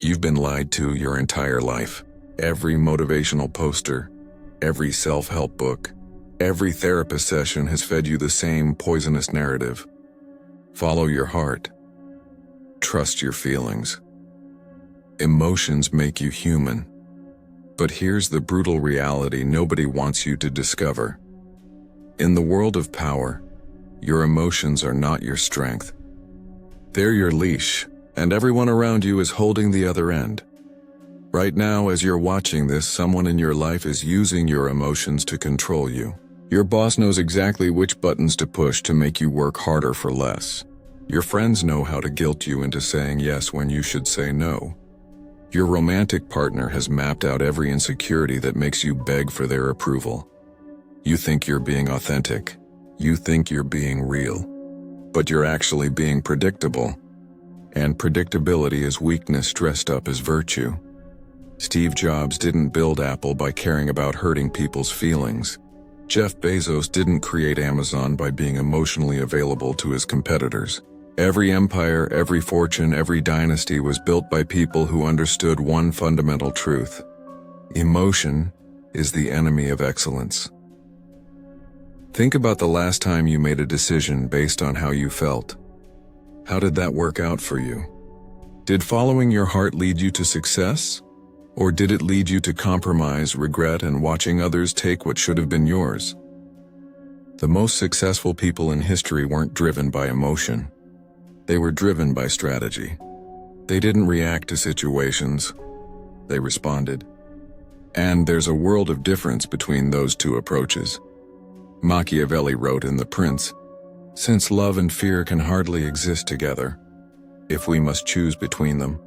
You've been lied to your entire life. Every motivational poster, every self-help book, every therapist session has fed you the same poisonous narrative. Follow your heart. Trust your feelings. Emotions make you human. But here's the brutal reality nobody wants you to discover. In the world of power, your emotions are not your strength. They're your leash, and everyone around you is holding the other end. Right now, as you're watching this, someone in your life is using your emotions to control you. Your boss knows exactly which buttons to push to make you work harder for less. Your friends know how to guilt you into saying yes when you should say no. Your romantic partner has mapped out every insecurity that makes you beg for their approval. You think you're being authentic. You think you're being real. But you're actually being predictable. And predictability is weakness dressed up as virtue. Steve Jobs didn't build Apple by caring about hurting people's feelings. Jeff Bezos didn't create Amazon by being emotionally available to his competitors. Every empire, every fortune, every dynasty was built by people who understood one fundamental truth. Emotion is the enemy of excellence. Think about the last time you made a decision based on how you felt. How did that work out for you? Did following your heart lead you to success? Or did it lead you to compromise, regret, and watching others take what should have been yours? The most successful people in history weren't driven by emotion. They were driven by strategy. They didn't react to situations. They responded. And there's a world of difference between those two approaches. Machiavelli wrote in The Prince, "Since love and fear can hardly exist together, if we must choose between them,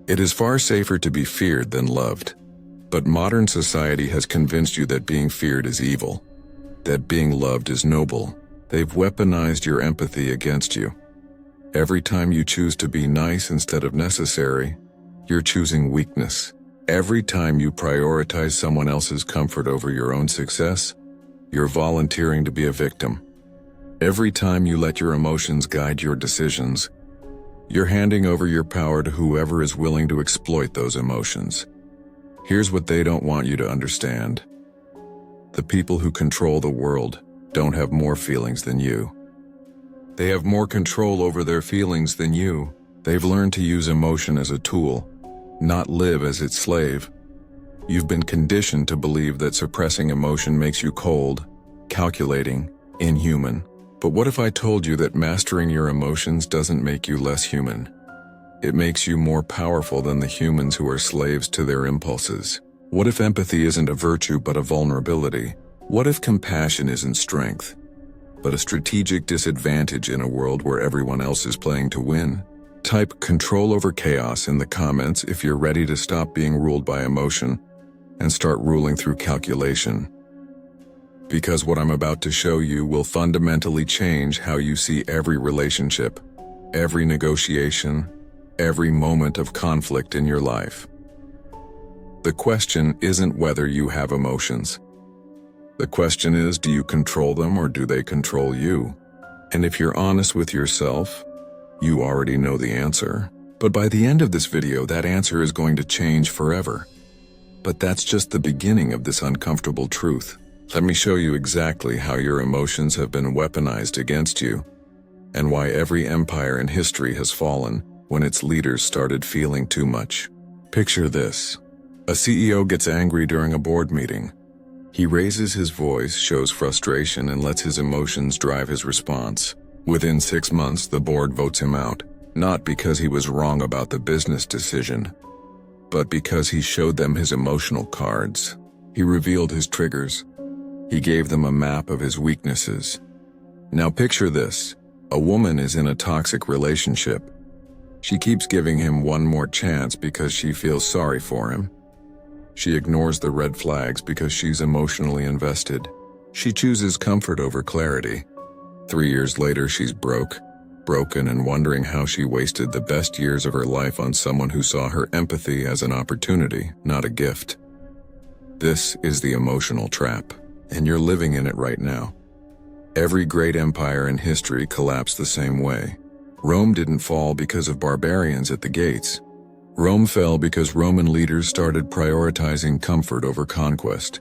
it is far safer to be feared than loved." But modern society has convinced you that being feared is evil, that being loved is noble. They've weaponized your empathy against you. Every time you choose to be nice instead of necessary, you're choosing weakness. Every time you prioritize someone else's comfort over your own success, you're volunteering to be a victim. Every time you let your emotions guide your decisions, you're handing over your power to whoever is willing to exploit those emotions. Here's what they don't want you to understand. The people who control the world don't have more feelings than you. They have more control over their feelings than you. They've learned to use emotion as a tool, not live as its slave. You've been conditioned to believe that suppressing emotion makes you cold, calculating, inhuman. But what if I told you that mastering your emotions doesn't make you less human? It makes you more powerful than the humans who are slaves to their impulses. What if empathy isn't a virtue but a vulnerability? What if compassion isn't strength, but a strategic disadvantage in a world where everyone else is playing to win? Type control over chaos in the comments if you're ready to stop being ruled by emotion and start ruling through calculation. Because what I'm about to show you will fundamentally change how you see every relationship, every negotiation, every moment of conflict in your life. The question isn't whether you have emotions. The question is, do you control them or do they control you? And if you're honest with yourself, you already know the answer. But by the end of this video, that answer is going to change forever. But that's just the beginning of this uncomfortable truth. Let me show you exactly how your emotions have been weaponized against you, and why every empire in history has fallen when its leaders started feeling too much. Picture this. A CEO gets angry during a board meeting. He raises his voice, shows frustration, and lets his emotions drive his response. Within 6 months, the board votes him out, not because he was wrong about the business decision, but because he showed them his emotional cards. He revealed his triggers. He gave them a map of his weaknesses. Now picture this. A woman is in a toxic relationship. She keeps giving him one more chance because she feels sorry for him. She ignores the red flags because she's emotionally invested. She chooses comfort over clarity. 3 years later, she's broken and wondering how she wasted the best years of her life on someone who saw her empathy as an opportunity, not a gift. This is the emotional trap, and you're living in it right now. Every great empire in history collapsed the same way. Rome didn't fall because of barbarians at the gates. Rome fell because Roman leaders started prioritizing comfort over conquest,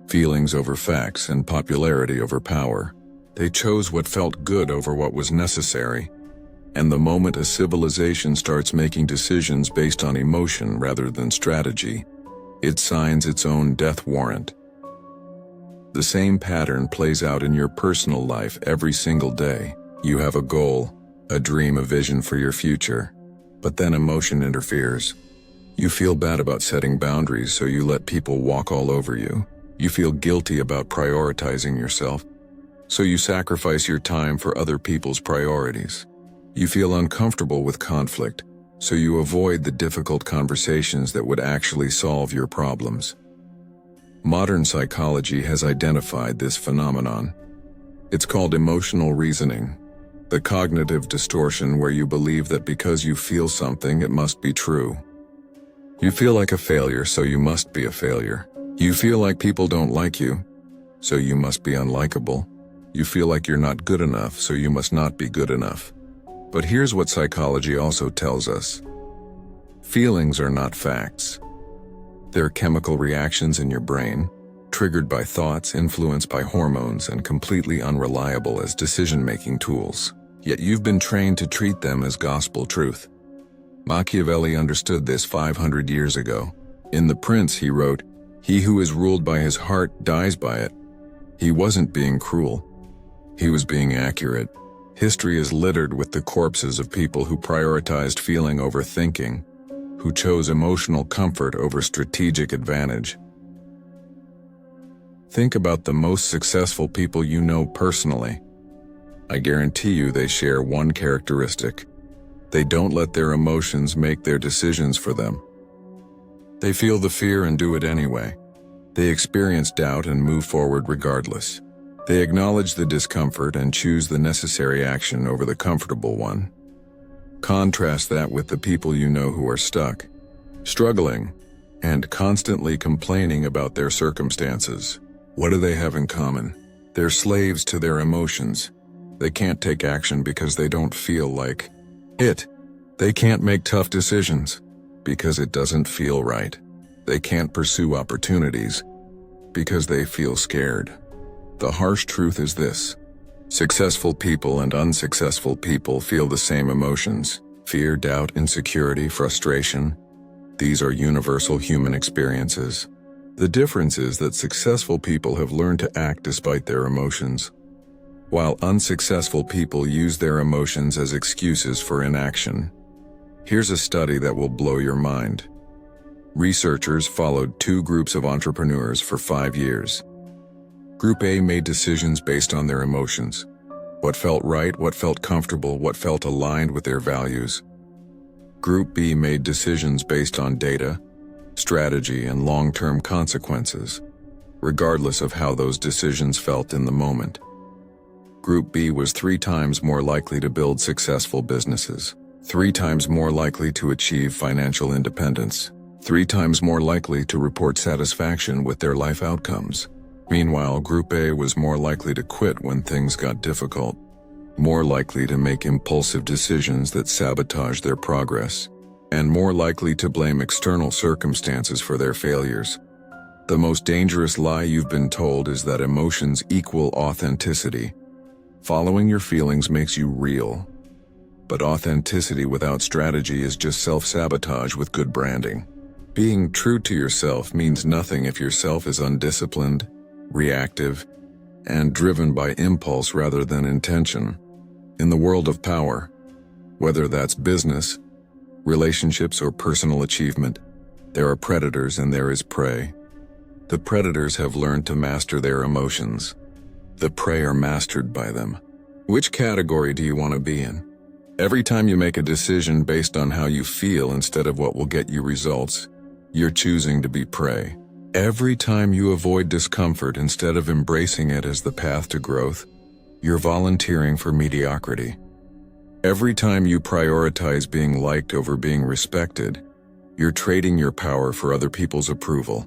feelings over facts, and popularity over power. They chose what felt good over what was necessary. And the moment a civilization starts making decisions based on emotion rather than strategy, it signs its own death warrant. The same pattern plays out in your personal life every single day. You have a goal, a dream, a vision for your future, but then emotion interferes. You feel bad about setting boundaries, so you let people walk all over you. You feel guilty about prioritizing yourself, so you sacrifice your time for other people's priorities. You feel uncomfortable with conflict, so you avoid the difficult conversations that would actually solve your problems. Modern psychology has identified this phenomenon. It's called emotional reasoning, the cognitive distortion where you believe that because you feel something, it must be true. You feel like a failure, so you must be a failure. You feel like people don't like you, so you must be unlikable. You feel like you're not good enough, so you must not be good enough. But here's what psychology also tells us. Feelings are not facts. They're chemical reactions in your brain, triggered by thoughts, influenced by hormones, and completely unreliable as decision-making tools. Yet you've been trained to treat them as gospel truth. Machiavelli understood this 500 years ago. In The Prince, he wrote, "He who is ruled by his heart dies by it." He wasn't being cruel. He was being accurate. History is littered with the corpses of people who prioritized feeling over thinking, who chose emotional comfort over strategic advantage. Think about the most successful people you know personally. I guarantee you they share one characteristic. They don't let their emotions make their decisions for them. They feel the fear and do it anyway. They experience doubt and move forward regardless. They acknowledge the discomfort and choose the necessary action over the comfortable one. Contrast that with the people you know who are stuck, struggling, and constantly complaining about their circumstances. What do they have in common? They're slaves to their emotions. They can't take action because they don't feel like it. They can't make tough decisions because it doesn't feel right. They can't pursue opportunities because they feel scared. The harsh truth is this: successful people and unsuccessful people feel the same emotions: fear, doubt, insecurity, frustration. These are universal human experiences. The difference is that successful people have learned to act despite their emotions, while unsuccessful people use their emotions as excuses for inaction. Here's a study that will blow your mind. Researchers followed two groups of entrepreneurs for 5 years. Group A made decisions based on their emotions. What felt right, what felt comfortable, what felt aligned with their values. Group B made decisions based on data, strategy, and long-term consequences, regardless of how those decisions felt in the moment. Group B was 3 times more likely to build successful businesses, 3 times more likely to achieve financial independence, 3 times more likely to report satisfaction with their life outcomes. Meanwhile, Group A was more likely to quit when things got difficult, more likely to make impulsive decisions that sabotaged their progress, and more likely to blame external circumstances for their failures. The most dangerous lie you've been told is that emotions equal authenticity. Following your feelings makes you real. But authenticity without strategy is just self-sabotage with good branding. Being true to yourself means nothing if your self is undisciplined, reactive, and driven by impulse rather than intention. In the world of power, whether that's business, relationships, or personal achievement, there are predators and there is prey. The predators have learned to master their emotions. The prey are mastered by them. Which category do you want to be in? Every time you make a decision based on how you feel instead of what will get you results, you're choosing to be prey. Every time you avoid discomfort instead of embracing it as the path to growth, you're volunteering for mediocrity. Every time you prioritize being liked over being respected, you're trading your power for other people's approval.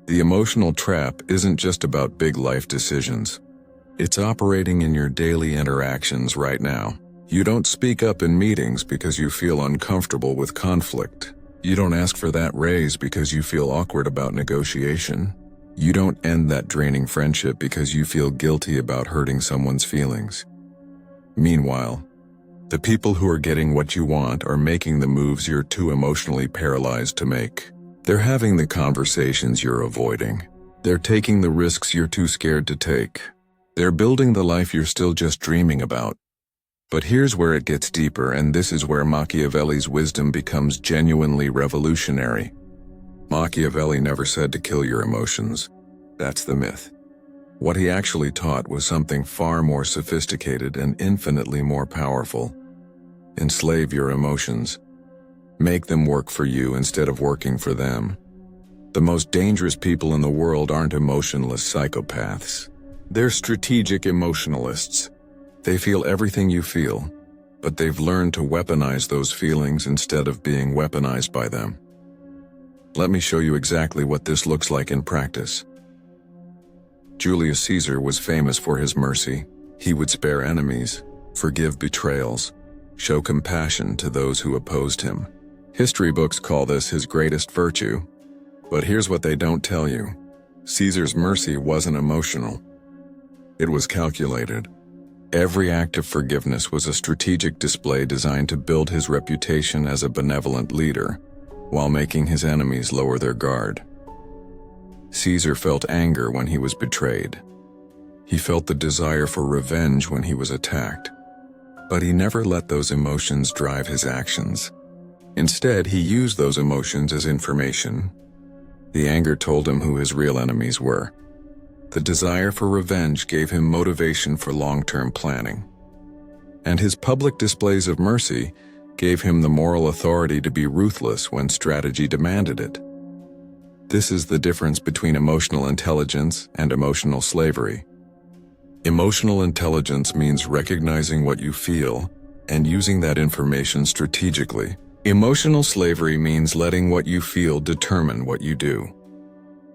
The emotional trap isn't just about big life decisions. It's operating in your daily interactions right now. You don't speak up in meetings because you feel uncomfortable with conflict. You don't ask for that raise because you feel awkward about negotiation. You don't end that draining friendship because you feel guilty about hurting someone's feelings. Meanwhile, the people who are getting what you want are making the moves you're too emotionally paralyzed to make. They're having the conversations you're avoiding. They're taking the risks you're too scared to take. They're building the life you're still just dreaming about. But here's where it gets deeper, and this is where Machiavelli's wisdom becomes genuinely revolutionary. Machiavelli never said to kill your emotions. That's the myth. What he actually taught was something far more sophisticated and infinitely more powerful. Enslave your emotions. Make them work for you instead of working for them. The most dangerous people in the world aren't emotionless psychopaths. They're strategic emotionalists. They feel everything you feel, but they've learned to weaponize those feelings instead of being weaponized by them. Let me show you exactly what this looks like in practice. Julius Caesar was famous for his mercy. He would spare enemies, forgive betrayals, show compassion to those who opposed him. History books call this his greatest virtue. But here's what they don't tell you. Caesar's mercy wasn't emotional. It was calculated. Every act of forgiveness was a strategic display designed to build his reputation as a benevolent leader, while making his enemies lower their guard. Caesar felt anger when he was betrayed. He felt the desire for revenge when he was attacked. But he never let those emotions drive his actions. Instead, he used those emotions as information. The anger told him who his real enemies were. The desire for revenge gave him motivation for long-term planning. And his public displays of mercy gave him the moral authority to be ruthless when strategy demanded it. This is the difference between emotional intelligence and emotional slavery. Emotional intelligence means recognizing what you feel and using that information strategically. Emotional slavery means letting what you feel determine what you do.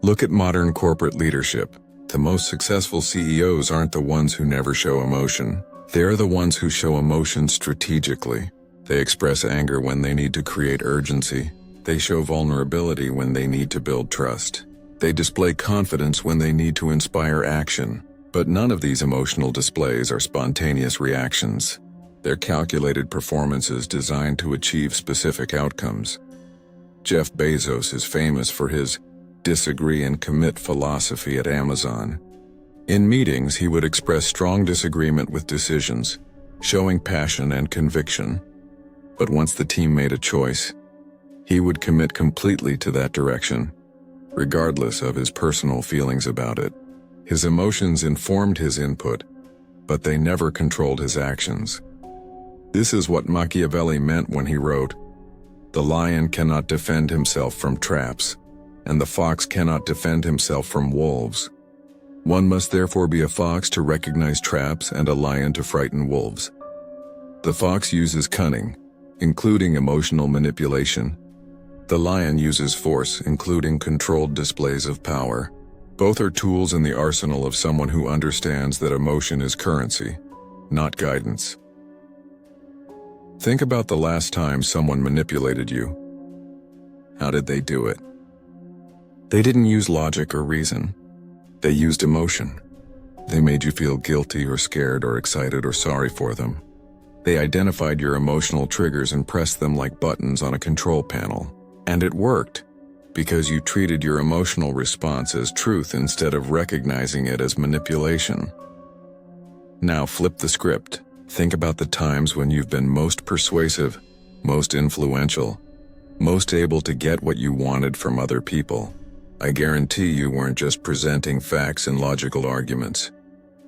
Look at modern corporate leadership. The most successful CEOs aren't the ones who never show emotion. They're the ones who show emotion strategically. They express anger when they need to create urgency. They show vulnerability when they need to build trust. They display confidence when they need to inspire action. But none of these emotional displays are spontaneous reactions. They're calculated performances designed to achieve specific outcomes. Jeff Bezos is famous for his disagree and commit philosophy at Amazon. In meetings, he would express strong disagreement with decisions, showing passion and conviction. But once the team made a choice, he would commit completely to that direction, regardless of his personal feelings about it. His emotions informed his input, but they never controlled his actions. This is what Machiavelli meant when he wrote, "The lion cannot defend himself from traps, and the fox cannot defend himself from wolves. One must therefore be a fox to recognize traps and a lion to frighten wolves. The fox uses cunning, including emotional manipulation. The lion uses force, including controlled displays of power. Both are tools in the arsenal of someone who understands that emotion is currency, not guidance." Think about the last time someone manipulated you. How did they do it? They didn't use logic or reason. They used emotion. They made you feel guilty or scared or excited or sorry for them. They identified your emotional triggers and pressed them like buttons on a control panel. And it worked, because you treated your emotional response as truth instead of recognizing it as manipulation. Now flip the script. Think about the times when you've been most persuasive, most influential, most able to get what you wanted from other people. I guarantee you weren't just presenting facts and logical arguments.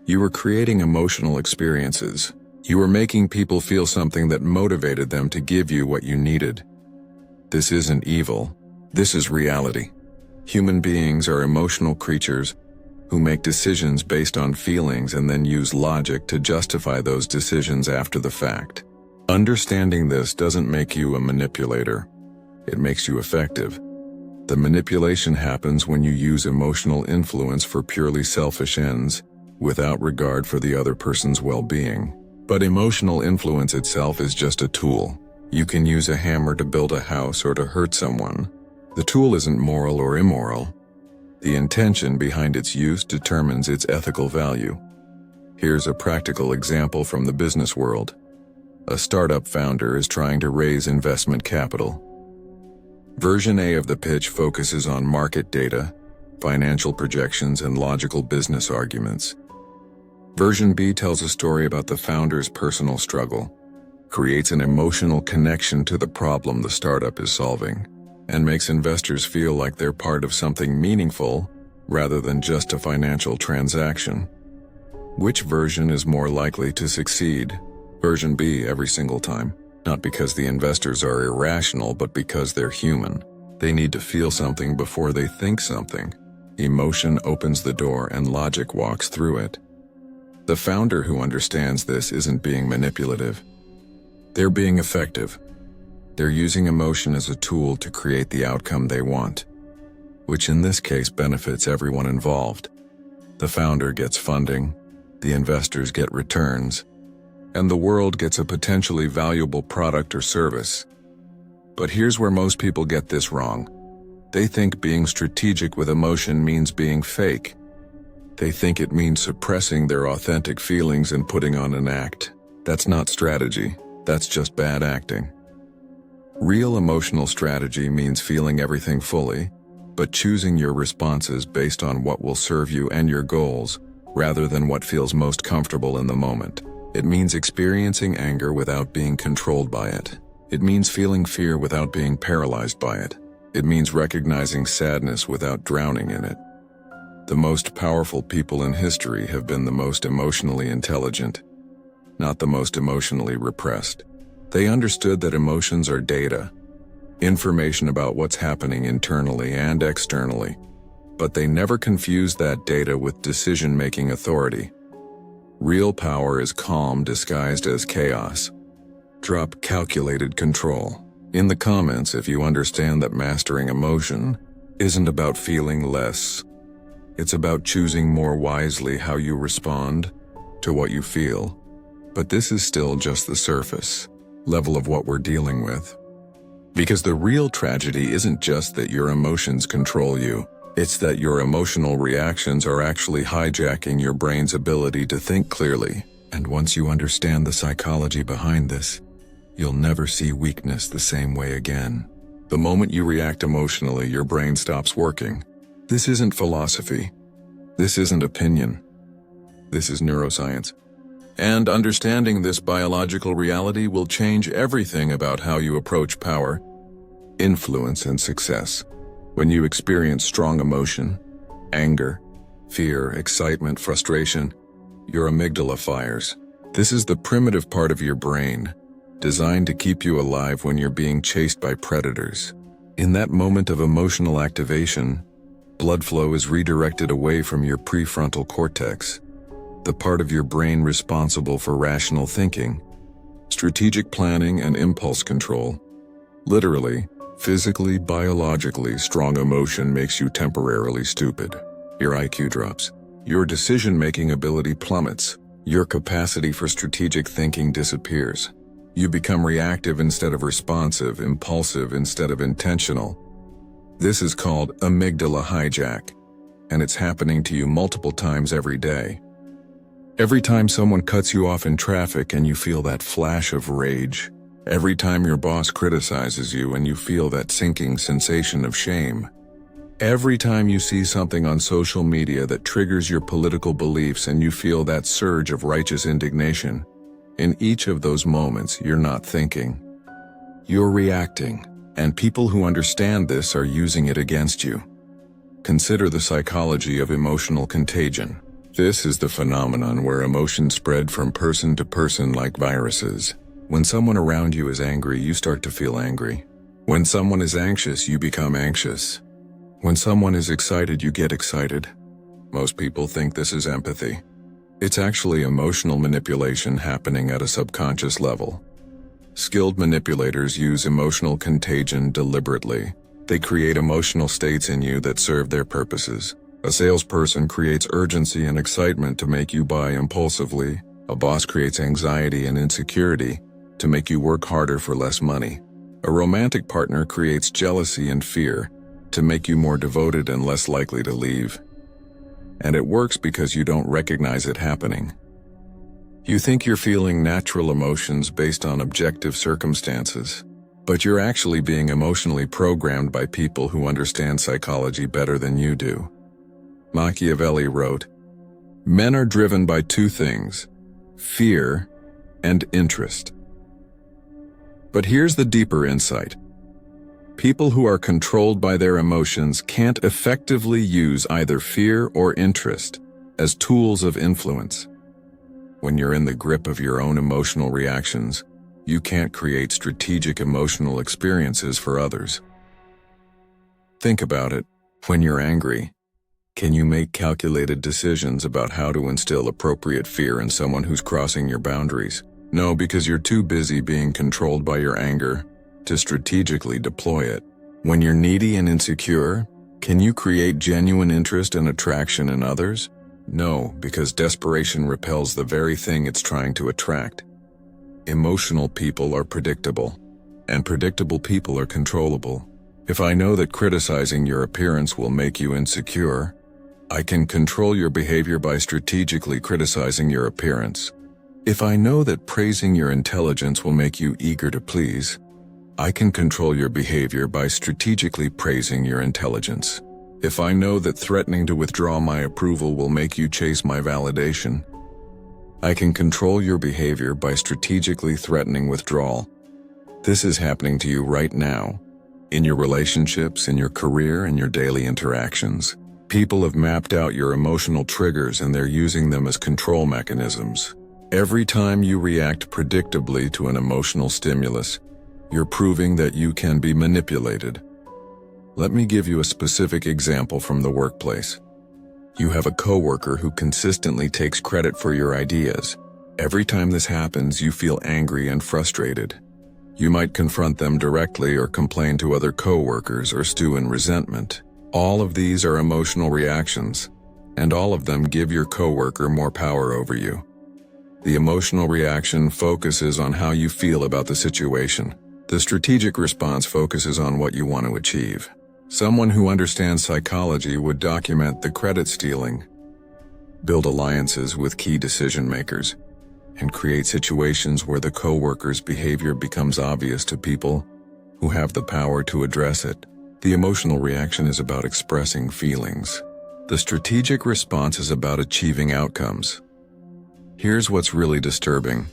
You were creating emotional experiences. You were making people feel something that motivated them to give you what you needed. This isn't evil. This is reality. Human beings are emotional creatures who make decisions based on feelings and then use logic to justify those decisions after the fact. Understanding this doesn't make you a manipulator. It makes you effective. The manipulation happens when you use emotional influence for purely selfish ends, without regard for the other person's well-being. But emotional influence itself is just a tool. You can use a hammer to build a house or to hurt someone. The tool isn't moral or immoral. The intention behind its use determines its ethical value. Here's a practical example from the business world. A startup founder is trying to raise investment capital. Version A of the pitch focuses on market data, financial projections, and logical business arguments. Version B tells a story about the founder's personal struggle, creates an emotional connection to the problem the startup is solving, and makes investors feel like they're part of something meaningful rather than just a financial transaction. Which version is more likely to succeed? Version B every single time. Not because the investors are irrational, but because they're human. They need to feel something before they think something. Emotion opens the door and logic walks through it. The founder who understands this isn't being manipulative. They're being effective. They're using emotion as a tool to create the outcome they want, which in this case benefits everyone involved. The founder gets funding, the investors get returns, and the world gets a potentially valuable product or service. But here's where most people get this wrong. They think being strategic with emotion means being fake. They think it means suppressing their authentic feelings and putting on an act. That's not strategy. That's just bad acting. Real emotional strategy means feeling everything fully, but choosing your responses based on what will serve you and your goals, rather than what feels most comfortable in the moment. It means experiencing anger without being controlled by it. It means feeling fear without being paralyzed by it. It means recognizing sadness without drowning in it. The most powerful people in history have been the most emotionally intelligent, not the most emotionally repressed. They understood that emotions are data, information about what's happening internally and externally, but they never confused that data with decision-making authority. Real power is calm disguised as chaos. Drop calculated control. In the comments if you understand that mastering emotion isn't about feeling less. It's about choosing more wisely how you respond to what you feel. But this is still just the surface level of what we're dealing with. Because the real tragedy isn't just that your emotions control you. It's that your emotional reactions are actually hijacking your brain's ability to think clearly. And once you understand the psychology behind this, you'll never see weakness the same way again. The moment you react emotionally, your brain stops working. This isn't philosophy. This isn't opinion. This is neuroscience. And understanding this biological reality will change everything about how you approach power, influence, and success. When you experience strong emotion, anger, fear, excitement, frustration, your amygdala fires. This is the primitive part of your brain, designed to keep you alive when you're being chased by predators. In that moment of emotional activation, blood flow is redirected away from your prefrontal cortex, the part of your brain responsible for rational thinking, strategic planning, and impulse control. Literally, physically, biologically, strong emotion makes you temporarily stupid. Your IQ drops. Your decision-making ability plummets. Your capacity for strategic thinking disappears. You become reactive instead of responsive, impulsive instead of intentional. This is called amygdala hijack, and it's happening to you multiple times every day. Every time someone cuts you off in traffic and you feel that flash of rage. Every time your boss criticizes you and you feel that sinking sensation of shame. Every time you see something on social media that triggers your political beliefs and you feel that surge of righteous indignation. In each of those moments, you're not thinking. You're reacting, and people who understand this are using it against you. Consider the psychology of emotional contagion. This is the phenomenon where emotions spread from person to person like viruses. When someone around you is angry, you start to feel angry. When someone is anxious, you become anxious. When someone is excited, you get excited. Most people think this is empathy. It's actually emotional manipulation happening at a subconscious level. Skilled manipulators use emotional contagion deliberately. They create emotional states in you that serve their purposes. A salesperson creates urgency and excitement to make you buy impulsively. A boss creates anxiety and insecurity to make you work harder for less money. A romantic partner creates jealousy and fear to make you more devoted and less likely to leave. And it works because you don't recognize it happening. You think you're feeling natural emotions based on objective circumstances, but you're actually being emotionally programmed by people who understand psychology better than you do. Machiavelli wrote, "Men are driven by two things, fear and interest." But here's the deeper insight. People who are controlled by their emotions can't effectively use either fear or interest as tools of influence. When you're in the grip of your own emotional reactions, you can't create strategic emotional experiences for others. Think about it. When you're angry, can you make calculated decisions about how to instill appropriate fear in someone who's crossing your boundaries? No, because you're too busy being controlled by your anger to strategically deploy it. When you're needy and insecure, can you create genuine interest and attraction in others? No, because desperation repels the very thing it's trying to attract. Emotional people are predictable, and predictable people are controllable. If I know that criticizing your appearance will make you insecure, I can control your behavior by strategically criticizing your appearance. If I know that praising your intelligence will make you eager to please, I can control your behavior by strategically praising your intelligence. If I know that threatening to withdraw my approval will make you chase my validation, I can control your behavior by strategically threatening withdrawal. This is happening to you right now, in your relationships, in your career, in your daily interactions. People have mapped out your emotional triggers and they're using them as control mechanisms. Every time you react predictably to an emotional stimulus, you're proving that you can be manipulated. Let me give you a specific example from the workplace. You have a coworker who consistently takes credit for your ideas. Every time this happens, you feel angry and frustrated. You might confront them directly or complain to other coworkers or stew in resentment. All of these are emotional reactions, and all of them give your coworker more power over you. The emotional reaction focuses on how you feel about the situation. The strategic response focuses on what you want to achieve. Someone who understands psychology would document the credit stealing, build alliances with key decision makers, and create situations where the coworker's behavior becomes obvious to people who have the power to address it. The emotional reaction is about expressing feelings. The strategic response is about achieving outcomes. Here's what's really disturbing.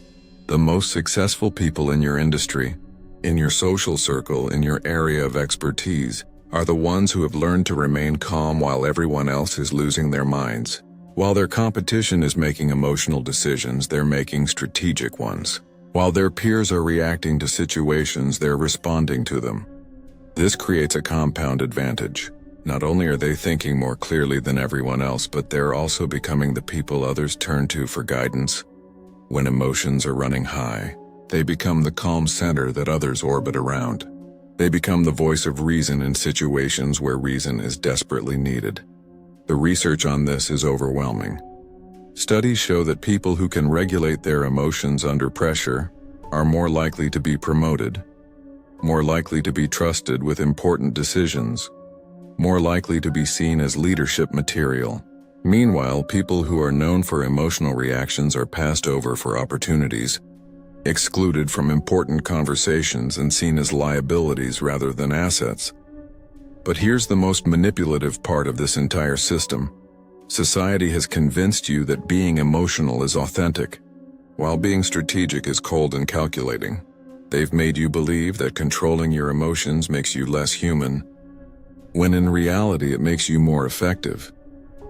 The most successful people in your industry, in your social circle, in your area of expertise, are the ones who have learned to remain calm while everyone else is losing their minds. While their competition is making emotional decisions, they're making strategic ones. While their peers are reacting to situations, they're responding to them. This creates a compound advantage. Not only are they thinking more clearly than everyone else, but they're also becoming the people others turn to for guidance. When emotions are running high, they become the calm center that others orbit around. They become the voice of reason in situations where reason is desperately needed. The research on this is overwhelming. Studies show that people who can regulate their emotions under pressure are more likely to be promoted, more likely to be trusted with important decisions, more likely to be seen as leadership material. Meanwhile, people who are known for emotional reactions are passed over for opportunities, excluded from important conversations, and seen as liabilities rather than assets. But here's the most manipulative part of this entire system. Society has convinced you that being emotional is authentic, while being strategic is cold and calculating. They've made you believe that controlling your emotions makes you less human, when in reality it makes you more effective.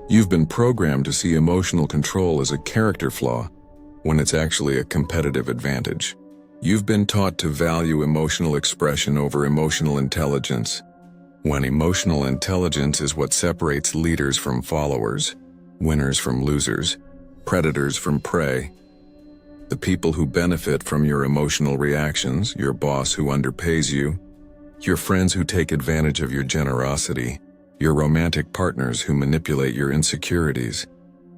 You've been programmed to see emotional control as a character flaw, when it's actually a competitive advantage. You've been taught to value emotional expression over emotional intelligence, when emotional intelligence is what separates leaders from followers, winners from losers, predators from prey. The people who benefit from your emotional reactions, your boss who underpays you, your friends who take advantage of your generosity, your romantic partners who manipulate your insecurities.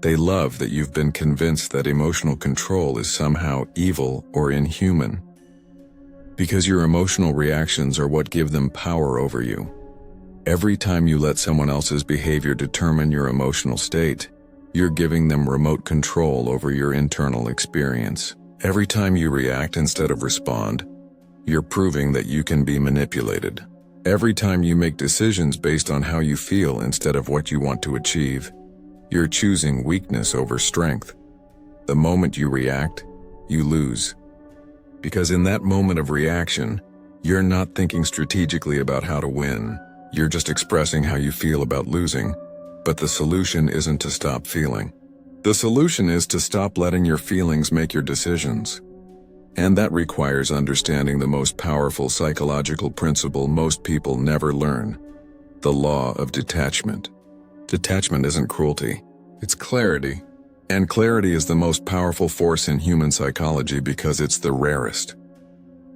They love that you've been convinced that emotional control is somehow evil or inhuman. Because your emotional reactions are what give them power over you. Every time you let someone else's behavior determine your emotional state, you're giving them remote control over your internal experience. Every time you react instead of respond, you're proving that you can be manipulated. Every time you make decisions based on how you feel instead of what you want to achieve, you're choosing weakness over strength. The moment you react, you lose. Because in that moment of reaction, you're not thinking strategically about how to win. You're just expressing how you feel about losing. But the solution isn't to stop feeling. The solution is to stop letting your feelings make your decisions. And that requires understanding the most powerful psychological principle most people never learn: the law of detachment. Detachment isn't cruelty, it's clarity. And clarity is the most powerful force in human psychology because it's the rarest.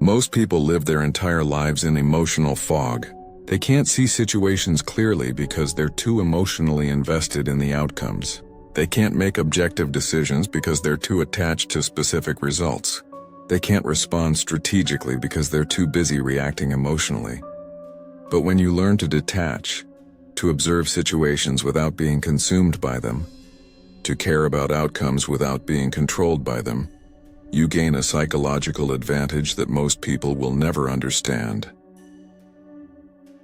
Most people live their entire lives in emotional fog. They can't see situations clearly because they're too emotionally invested in the outcomes. They can't make objective decisions because they're too attached to specific results. They can't respond strategically because they're too busy reacting emotionally. But when you learn to detach, to observe situations without being consumed by them, to care about outcomes without being controlled by them, you gain a psychological advantage that most people will never understand.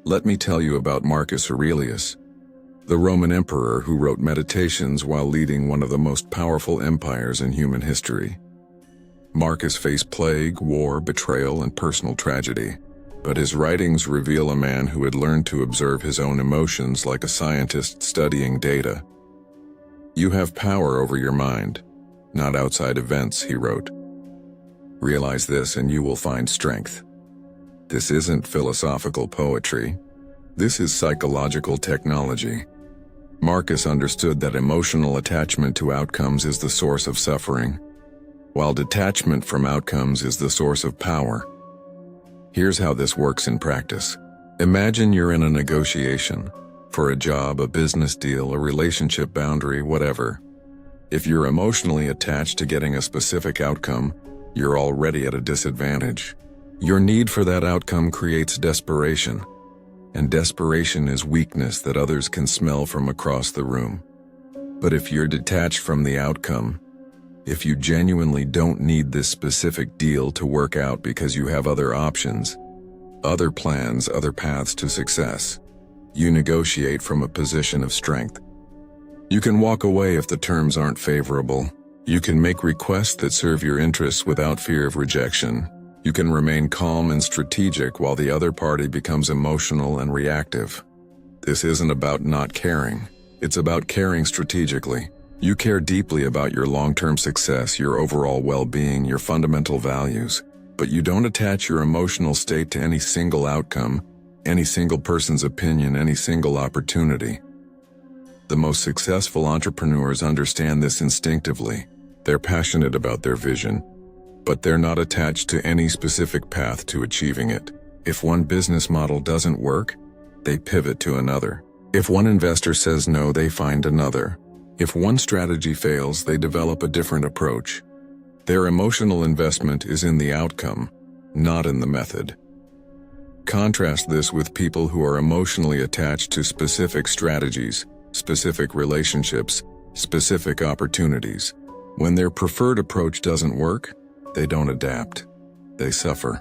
Let me tell you about Marcus Aurelius, the Roman emperor who wrote Meditations while leading one of the most powerful empires in human history. Marcus faced plague, war, betrayal, and personal tragedy, but his writings reveal a man who had learned to observe his own emotions like a scientist studying data. "You have power over your mind, not outside events," he wrote. "Realize this and you will find strength." This isn't philosophical poetry. This is psychological technology. Marcus understood that emotional attachment to outcomes is the source of suffering, while detachment from outcomes is the source of power. Here's how this works in practice. Imagine you're in a negotiation for a job, a business deal, a relationship boundary, whatever. If you're emotionally attached to getting a specific outcome, you're already at a disadvantage. Your need for that outcome creates desperation, and desperation is weakness that others can smell from across the room. But if you're detached from the outcome, if you genuinely don't need this specific deal to work out because you have other options, other plans, other paths to success, you negotiate from a position of strength. You can walk away if the terms aren't favorable. You can make requests that serve your interests without fear of rejection. You can remain calm and strategic while the other party becomes emotional and reactive. This isn't about not caring. It's about caring strategically. You care deeply about your long-term success, your overall well-being, your fundamental values, but you don't attach your emotional state to any single outcome, any single person's opinion, any single opportunity. The most successful entrepreneurs understand this instinctively. They're passionate about their vision, but they're not attached to any specific path to achieving it. If one business model doesn't work, they pivot to another. If one investor says no, they find another. If one strategy fails, they develop a different approach. Their emotional investment is in the outcome, not in the method. Contrast this with people who are emotionally attached to specific strategies, specific relationships, specific opportunities. When their preferred approach doesn't work, they don't adapt. They suffer.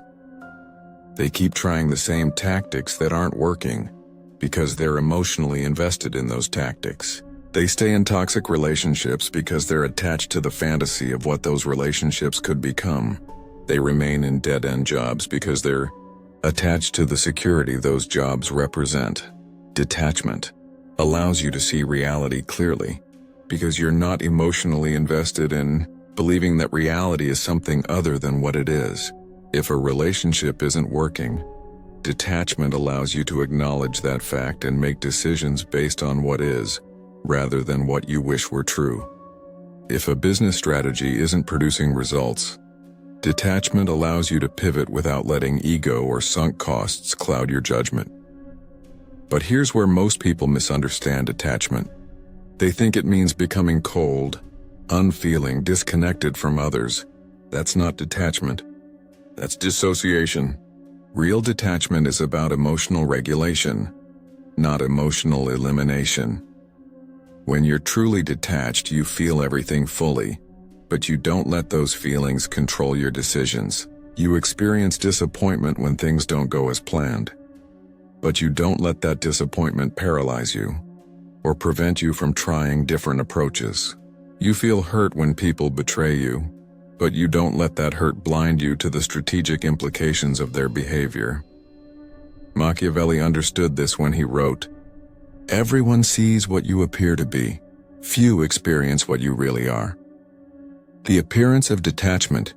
They keep trying the same tactics that aren't working because they're emotionally invested in those tactics. They stay in toxic relationships because they're attached to the fantasy of what those relationships could become. They remain in dead-end jobs because they're attached to the security those jobs represent. Detachment allows you to see reality clearly because you're not emotionally invested in believing that reality is something other than what it is. If a relationship isn't working, detachment allows you to acknowledge that fact and make decisions based on what is, rather than what you wish were true. If a business strategy isn't producing results, detachment allows you to pivot without letting ego or sunk costs cloud your judgment. But here's where most people misunderstand detachment. They think it means becoming cold, unfeeling, disconnected from others. That's not detachment. That's dissociation. Real detachment is about emotional regulation, not emotional elimination. When you're truly detached, you feel everything fully, but you don't let those feelings control your decisions. You experience disappointment when things don't go as planned, but you don't let that disappointment paralyze you or prevent you from trying different approaches. You feel hurt when people betray you, but you don't let that hurt blind you to the strategic implications of their behavior. Machiavelli understood this when he wrote, "Everyone sees what you appear to be. Few experience what you really are." The appearance of detachment,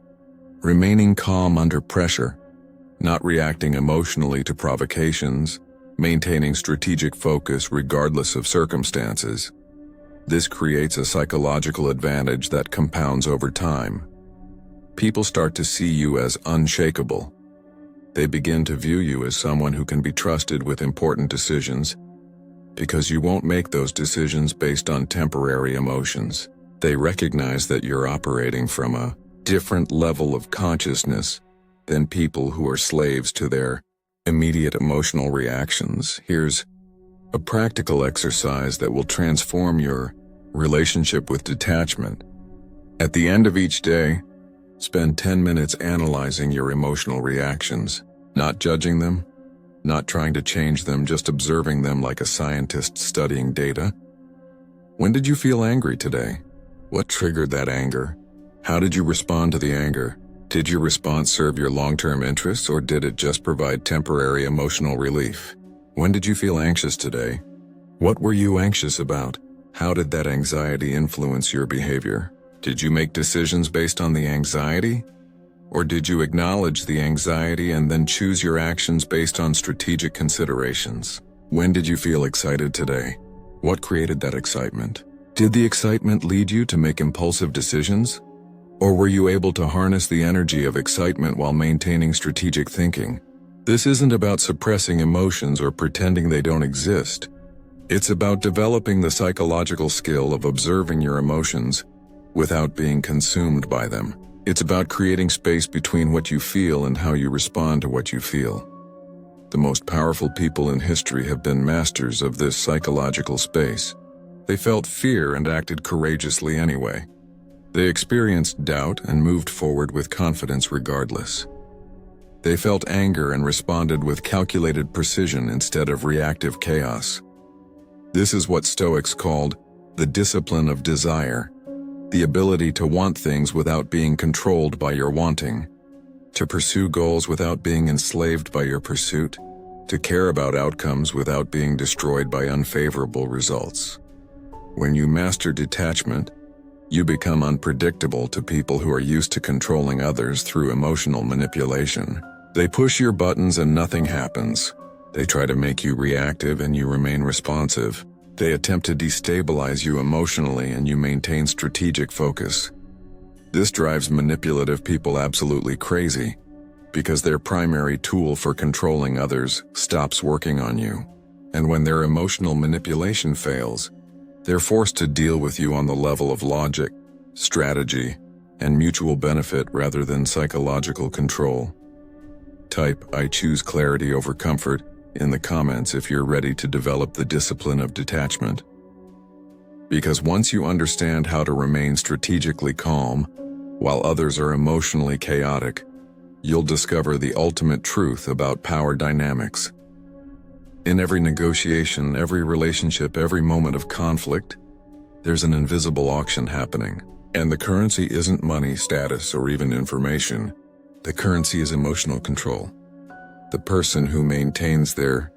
remaining calm under pressure, not reacting emotionally to provocations, maintaining strategic focus regardless of circumstances. This creates a psychological advantage that compounds over time. People start to see you as unshakable. They begin to view you as someone who can be trusted with important decisions, because you won't make those decisions based on temporary emotions. They recognize that you're operating from a different level of consciousness than people who are slaves to their immediate emotional reactions. Here's a practical exercise that will transform your relationship with detachment. At the end of each day, spend 10 minutes analyzing your emotional reactions, not judging them, not trying to change them, just observing them like a scientist studying data. When did you feel angry today? What triggered that anger? How did you respond to the anger? Did your response serve your long-term interests, or did it just provide temporary emotional relief? When did you feel anxious today? What were you anxious about? How did that anxiety influence your behavior? Did you make decisions based on the anxiety? Or did you acknowledge the anxiety and then choose your actions based on strategic considerations? When did you feel excited today? What created that excitement? Did the excitement lead you to make impulsive decisions? Or were you able to harness the energy of excitement while maintaining strategic thinking? This isn't about suppressing emotions or pretending they don't exist. It's about developing the psychological skill of observing your emotions without being consumed by them. It's about creating space between what you feel and how you respond to what you feel. The most powerful people in history have been masters of this psychological space. They felt fear and acted courageously anyway. They experienced doubt and moved forward with confidence regardless. They felt anger and responded with calculated precision instead of reactive chaos. This is what Stoics called the discipline of desire, the ability to want things without being controlled by your wanting, to pursue goals without being enslaved by your pursuit, to care about outcomes without being destroyed by unfavorable results. When you master detachment, you become unpredictable to people who are used to controlling others through emotional manipulation. They push your buttons and nothing happens. They try to make you reactive and you remain responsive. They attempt to destabilize you emotionally and you maintain strategic focus. This drives manipulative people absolutely crazy, because their primary tool for controlling others stops working on you. And when their emotional manipulation fails, they're forced to deal with you on the level of logic, strategy, and mutual benefit rather than psychological control. Type "I choose clarity over comfort" in the comments if you're ready to develop the discipline of detachment. Because once you understand how to remain strategically calm while others are emotionally chaotic, you'll discover the ultimate truth about power dynamics. In every negotiation, every relationship, every moment of conflict, there's an invisible auction happening. And the currency isn't money, status, or even information. The currency is emotional control. The person who maintains their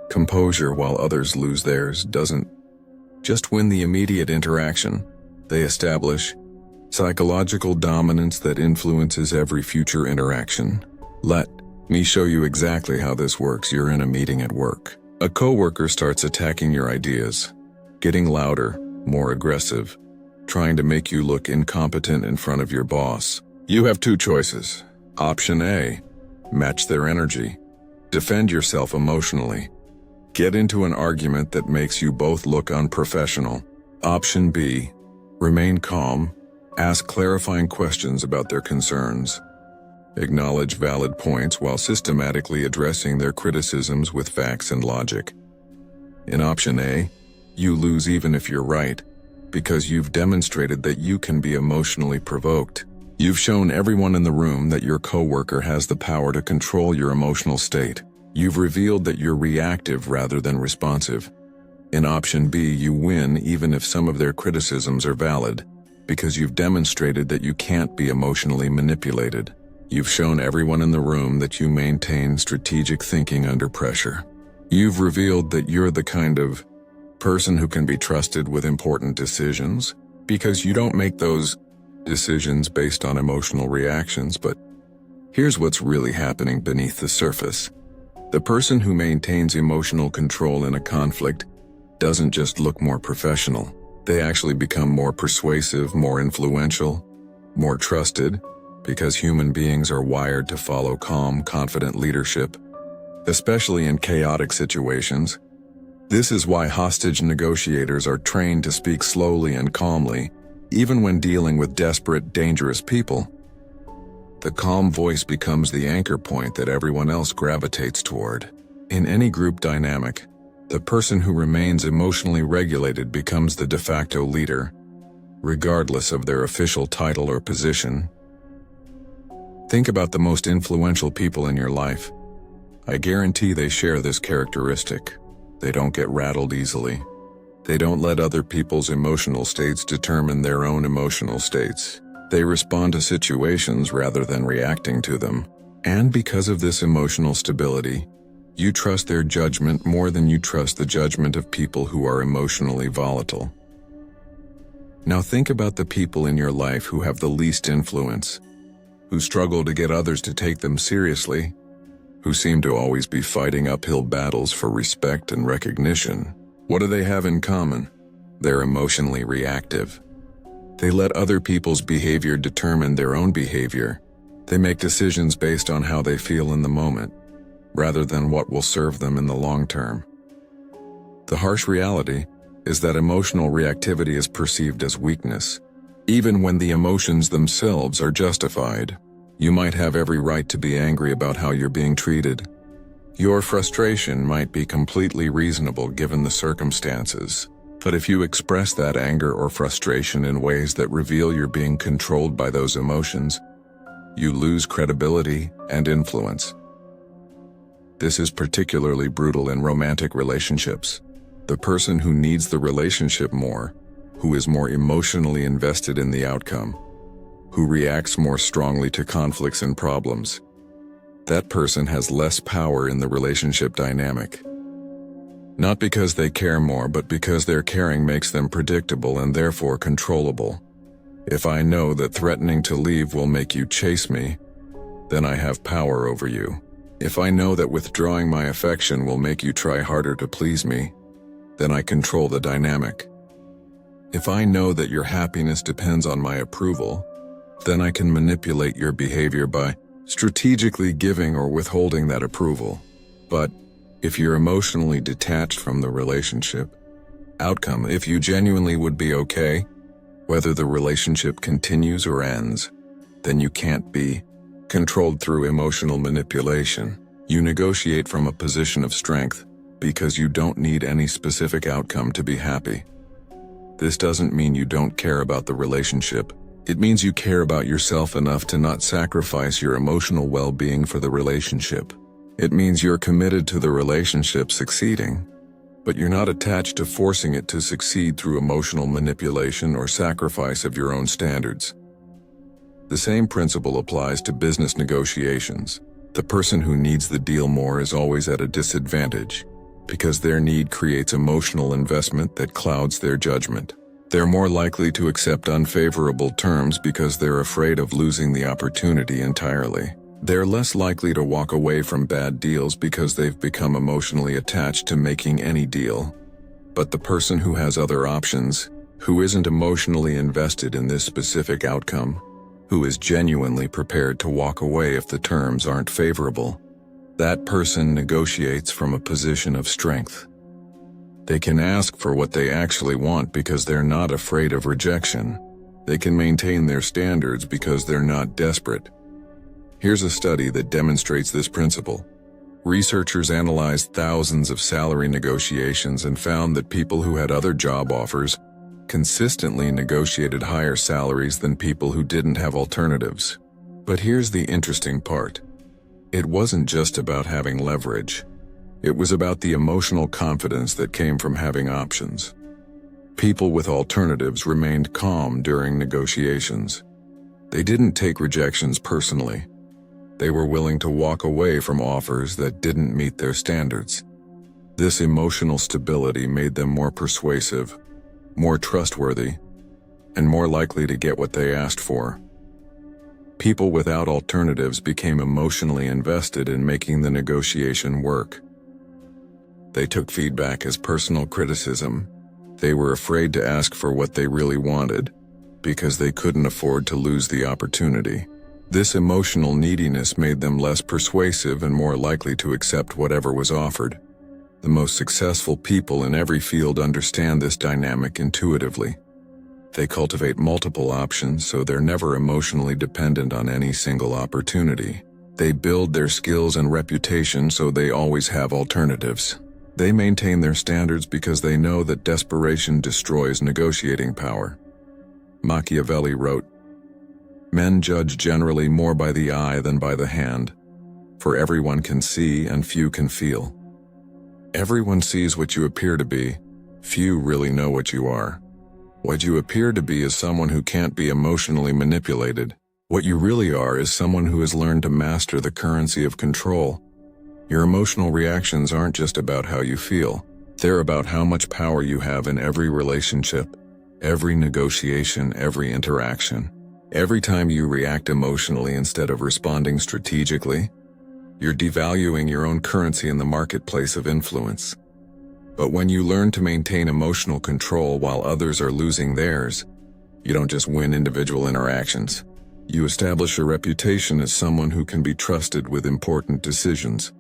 composure while others lose theirs doesn't just win the immediate interaction. They establish psychological dominance that influences every future interaction. Let me show you exactly how this works. You're in a meeting at work. A coworker starts attacking your ideas, getting louder, more aggressive, trying to make you look incompetent in front of your boss. You have two choices. Option A, match their energy. Defend yourself emotionally. Get into an argument that makes you both look unprofessional. Option B, remain calm. Ask clarifying questions about their concerns. acknowledge valid points while systematically addressing their criticisms with facts and logic. In option A, you lose even if you're right, because you've demonstrated that you can be emotionally provoked. You've shown everyone in the room that your coworker has the power to control your emotional state. You've revealed that you're reactive rather than responsive. In option B, you win even if some of their criticisms are valid, because you've demonstrated that you can't be emotionally manipulated. You've shown everyone in the room that you maintain strategic thinking under pressure. You've revealed that you're the kind of person who can be trusted with important decisions, because you don't make those decisions based on emotional reactions. But here's what's really happening beneath the surface. The person who maintains emotional control in a conflict doesn't just look more professional. They actually become more persuasive, more influential, more trusted, because human beings are wired to follow calm, confident leadership, especially in chaotic situations. This is why hostage negotiators are trained to speak slowly and calmly, even when dealing with desperate, dangerous people. The calm voice becomes the anchor point that everyone else gravitates toward. In any group dynamic, the person who remains emotionally regulated becomes the de facto leader, regardless of their official title or position. Think about the most influential people in your life. I guarantee they share this characteristic. They don't get rattled easily. They don't let other people's emotional states determine their own emotional states. They respond to situations rather than reacting to them. And because of this emotional stability, you trust their judgment more than you trust the judgment of people who are emotionally volatile. Now think about the people in your life who have the least influence, who struggle to get others to take them seriously, who seem to always be fighting uphill battles for respect and recognition. What do they have in common? They're emotionally reactive. They let other people's behavior determine their own behavior. They make decisions based on how they feel in the moment, rather than what will serve them in the long term. The harsh reality is that emotional reactivity is perceived as weakness, even when the emotions themselves are justified. You might have every right to be angry about how you're being treated. Your frustration might be completely reasonable given the circumstances. But if you express that anger or frustration in ways that reveal you're being controlled by those emotions, you lose credibility and influence. This is particularly brutal in romantic relationships. The person who needs the relationship more, who is more emotionally invested in the outcome, who reacts more strongly to conflicts and problems, that person has less power in the relationship dynamic. Not because they care more, but because their caring makes them predictable and therefore controllable. If I know that threatening to leave will make you chase me, then I have power over you. If I know that withdrawing my affection will make you try harder to please me, then I control the dynamic. If I know that your happiness depends on my approval, then I can manipulate your behavior by strategically giving or withholding that approval. But if you're emotionally detached from the relationship outcome, if you genuinely would be okay whether the relationship continues or ends, then you can't be controlled through emotional manipulation. You negotiate from a position of strength because you don't need any specific outcome to be happy. This doesn't mean you don't care about the relationship. It means you care about yourself enough to not sacrifice your emotional well-being for the relationship. It means you're committed to the relationship succeeding, but you're not attached to forcing it to succeed through emotional manipulation or sacrifice of your own standards. The same principle applies to business negotiations. The person who needs the deal more is always at a disadvantage, because their need creates emotional investment that clouds their judgment. They're more likely to accept unfavorable terms because they're afraid of losing the opportunity entirely. They're less likely to walk away from bad deals because they've become emotionally attached to making any deal. But the person who has other options, who isn't emotionally invested in this specific outcome, who is genuinely prepared to walk away if the terms aren't favorable, that person negotiates from a position of strength. They can ask for what they actually want because they're not afraid of rejection. They can maintain their standards because they're not desperate. Here's a study that demonstrates this principle. Researchers analyzed thousands of salary negotiations and found that people who had other job offers consistently negotiated higher salaries than people who didn't have alternatives. But here's the interesting part. It wasn't just about having leverage. It was about the emotional confidence that came from having options. People with alternatives remained calm during negotiations. They didn't take rejections personally. They were willing to walk away from offers that didn't meet their standards. This emotional stability made them more persuasive, more trustworthy, and more likely to get what they asked for. People without alternatives became emotionally invested in making the negotiation work. They took feedback as personal criticism. They were afraid to ask for what they really wanted because they couldn't afford to lose the opportunity. This emotional neediness made them less persuasive and more likely to accept whatever was offered. The most successful people in every field understand this dynamic intuitively. They cultivate multiple options, so they're never emotionally dependent on any single opportunity. They build their skills and reputation, so they always have alternatives. They maintain their standards because they know that desperation destroys negotiating power. Machiavelli wrote, "Men judge generally more by the eye than by the hand, for everyone can see and few can feel." Everyone sees what you appear to be, few really know what you are. What you appear to be is someone who can't be emotionally manipulated. What you really are is someone who has learned to master the currency of control. Your emotional reactions aren't just about how you feel. They're about how much power you have in every relationship, every negotiation, every interaction. Every time you react emotionally instead of responding strategically, you're devaluing your own currency in the marketplace of influence. But when you learn to maintain emotional control while others are losing theirs, you don't just win individual interactions. You establish a reputation as someone who can be trusted with important decisions,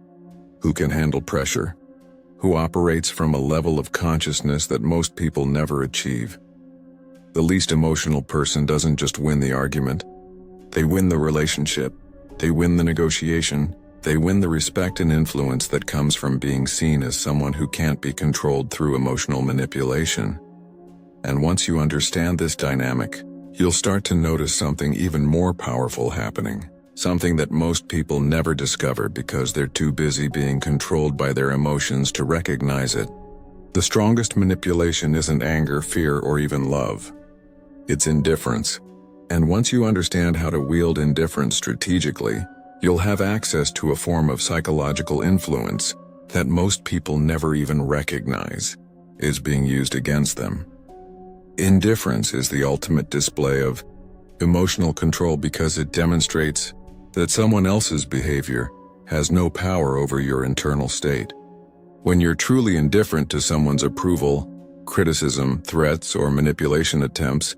who can handle pressure, who operates from a level of consciousness that most people never achieve. The least emotional person doesn't just win the argument. They win the relationship. They win the negotiation. They win the respect and influence that comes from being seen as someone who can't be controlled through emotional manipulation. And once you understand this dynamic, you'll start to notice something even more powerful happening. Something that most people never discover because they're too busy being controlled by their emotions to recognize it. The strongest manipulation isn't anger, fear, or even love. It's indifference. And once you understand how to wield indifference strategically, you'll have access to a form of psychological influence that most people never even recognize is being used against them. Indifference is the ultimate display of emotional control because it demonstrates that someone else's behavior has no power over your internal state. When you're truly indifferent to someone's approval, criticism, threats, or manipulation attempts,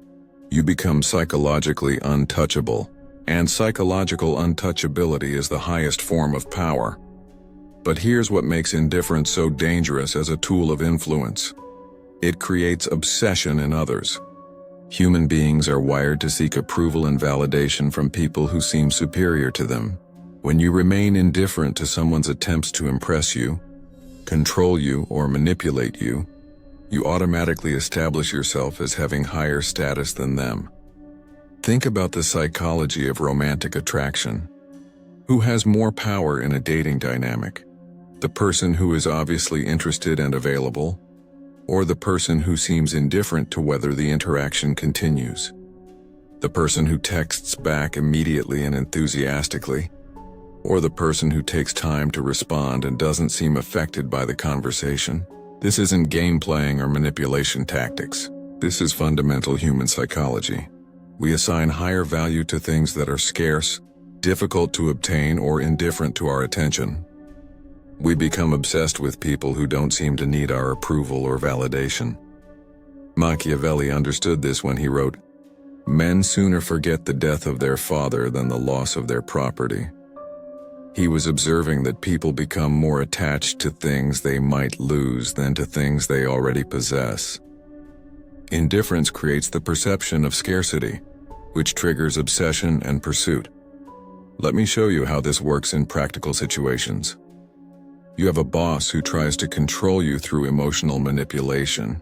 you become psychologically untouchable. And psychological untouchability is the highest form of power. But here's what makes indifference so dangerous as a tool of influence. It creates obsession in others. Human beings are wired to seek approval and validation from people who seem superior to them. When you remain indifferent to someone's attempts to impress you, control you, or manipulate you, you automatically establish yourself as having higher status than them. Think about the psychology of romantic attraction. Who has more power in a dating dynamic? The person who is obviously interested and available, or the person who seems indifferent to whether the interaction continues? The person who texts back immediately and enthusiastically, or the person who takes time to respond and doesn't seem affected by the conversation? This isn't game playing or manipulation tactics. This is fundamental human psychology. We assign higher value to things that are scarce, difficult to obtain, or indifferent to our attention. We become obsessed with people who don't seem to need our approval or validation. Machiavelli understood this when he wrote, "Men sooner forget the death of their father than the loss of their property." He was observing that people become more attached to things they might lose than to things they already possess. Indifference creates the perception of scarcity, which triggers obsession and pursuit. Let me show you how this works in practical situations. You have a boss who tries to control you through emotional manipulation,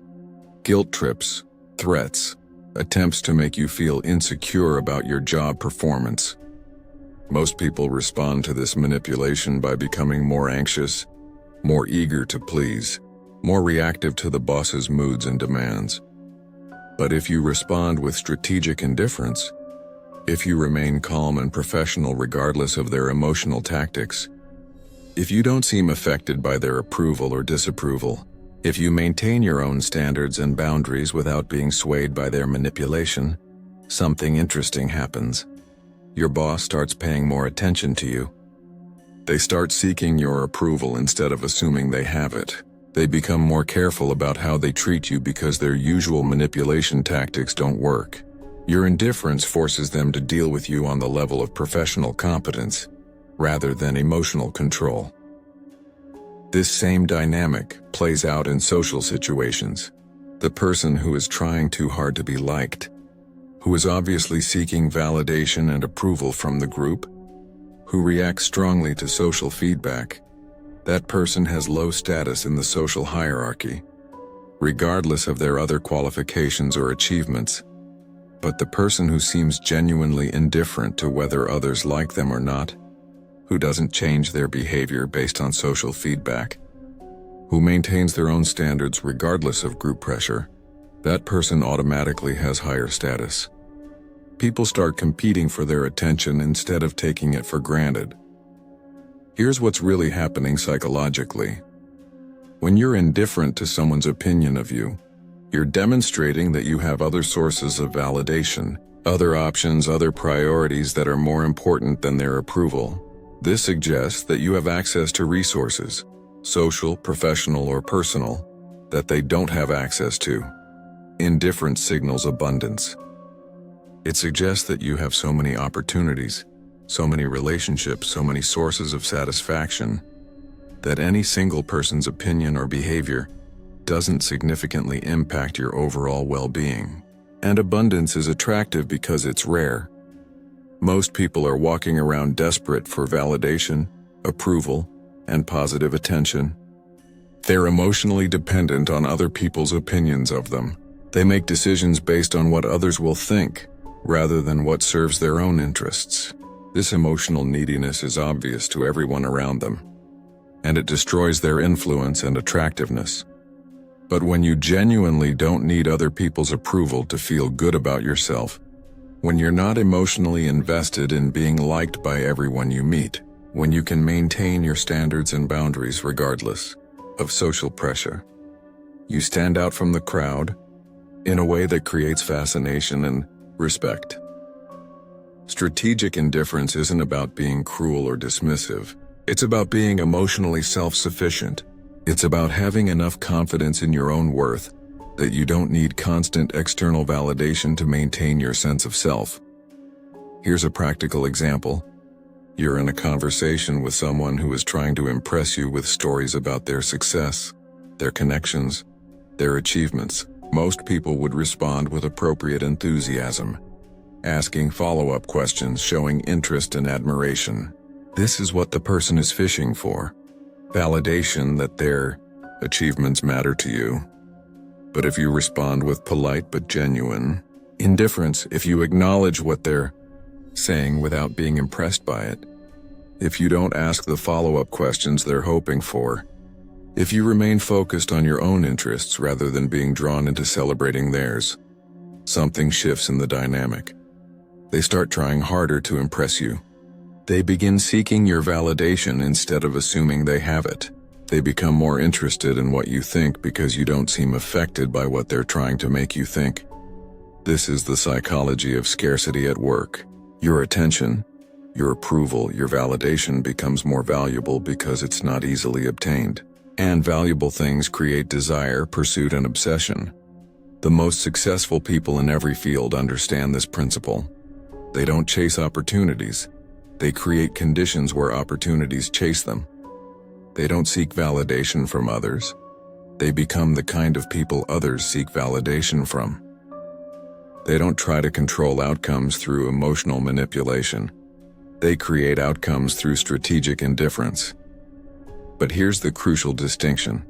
guilt trips, threats, attempts to make you feel insecure about your job performance. Most people respond to this manipulation by becoming more anxious, more eager to please, more reactive to the boss's moods and demands. But if you respond with strategic indifference, if you remain calm and professional regardless of their emotional tactics, if you don't seem affected by their approval or disapproval, if you maintain your own standards and boundaries without being swayed by their manipulation, something interesting happens. Your boss starts paying more attention to you. They start seeking your approval instead of assuming they have it. They become more careful about how they treat you because their usual manipulation tactics don't work. Your indifference forces them to deal with you on the level of professional competence, rather than emotional control. This same dynamic plays out in social situations. The person who is trying too hard to be liked, who is obviously seeking validation and approval from the group, who reacts strongly to social feedback, that person has low status in the social hierarchy, regardless of their other qualifications or achievements. But the person who seems genuinely indifferent to whether others like them or not, who doesn't change their behavior based on social feedback, who maintains their own standards regardless of group pressure, that person automatically has higher status. People start competing for their attention instead of taking it for granted. Here's what's really happening psychologically. When you're indifferent to someone's opinion of you, you're demonstrating that you have other sources of validation, other options, other priorities that are more important than their approval. This suggests that you have access to resources, social, professional, or personal, that they don't have access to. Indifference signals abundance. It suggests that you have so many opportunities, so many relationships, so many sources of satisfaction, that any single person's opinion or behavior doesn't significantly impact your overall well-being. And abundance is attractive because it's rare. Most people are walking around desperate for validation, approval, and positive attention. They're emotionally dependent on other people's opinions of them. They make decisions based on what others will think, rather than what serves their own interests. This emotional neediness is obvious to everyone around them, and it destroys their influence and attractiveness. But when you genuinely don't need other people's approval to feel good about yourself, when you're not emotionally invested in being liked by everyone you meet, when you can maintain your standards and boundaries regardless of social pressure, you stand out from the crowd in a way that creates fascination and respect. Strategic indifference isn't about being cruel or dismissive. It's about being emotionally self-sufficient. It's about having enough confidence in your own worth that you don't need constant external validation to maintain your sense of self. Here's a practical example. You're in a conversation with someone who is trying to impress you with stories about their success, their connections, their achievements. Most people would respond with appropriate enthusiasm, asking follow-up questions, showing interest and admiration. This is what the person is fishing for: validation that their achievements matter to you. But if you respond with polite but genuine indifference, if you acknowledge what they're saying without being impressed by it, if you don't ask the follow-up questions they're hoping for, if you remain focused on your own interests rather than being drawn into celebrating theirs, something shifts in the dynamic. They start trying harder to impress you. They begin seeking your validation instead of assuming they have it. They become more interested in what you think because you don't seem affected by what they're trying to make you think. This is the psychology of scarcity at work. Your attention, your approval, your validation becomes more valuable because it's not easily obtained. And valuable things create desire, pursuit, and obsession. The most successful people in every field understand this principle. They don't chase opportunities. They create conditions where opportunities chase them. They don't seek validation from others. They become the kind of people others seek validation from. They don't try to control outcomes through emotional manipulation. They create outcomes through strategic indifference. But here's the crucial distinction.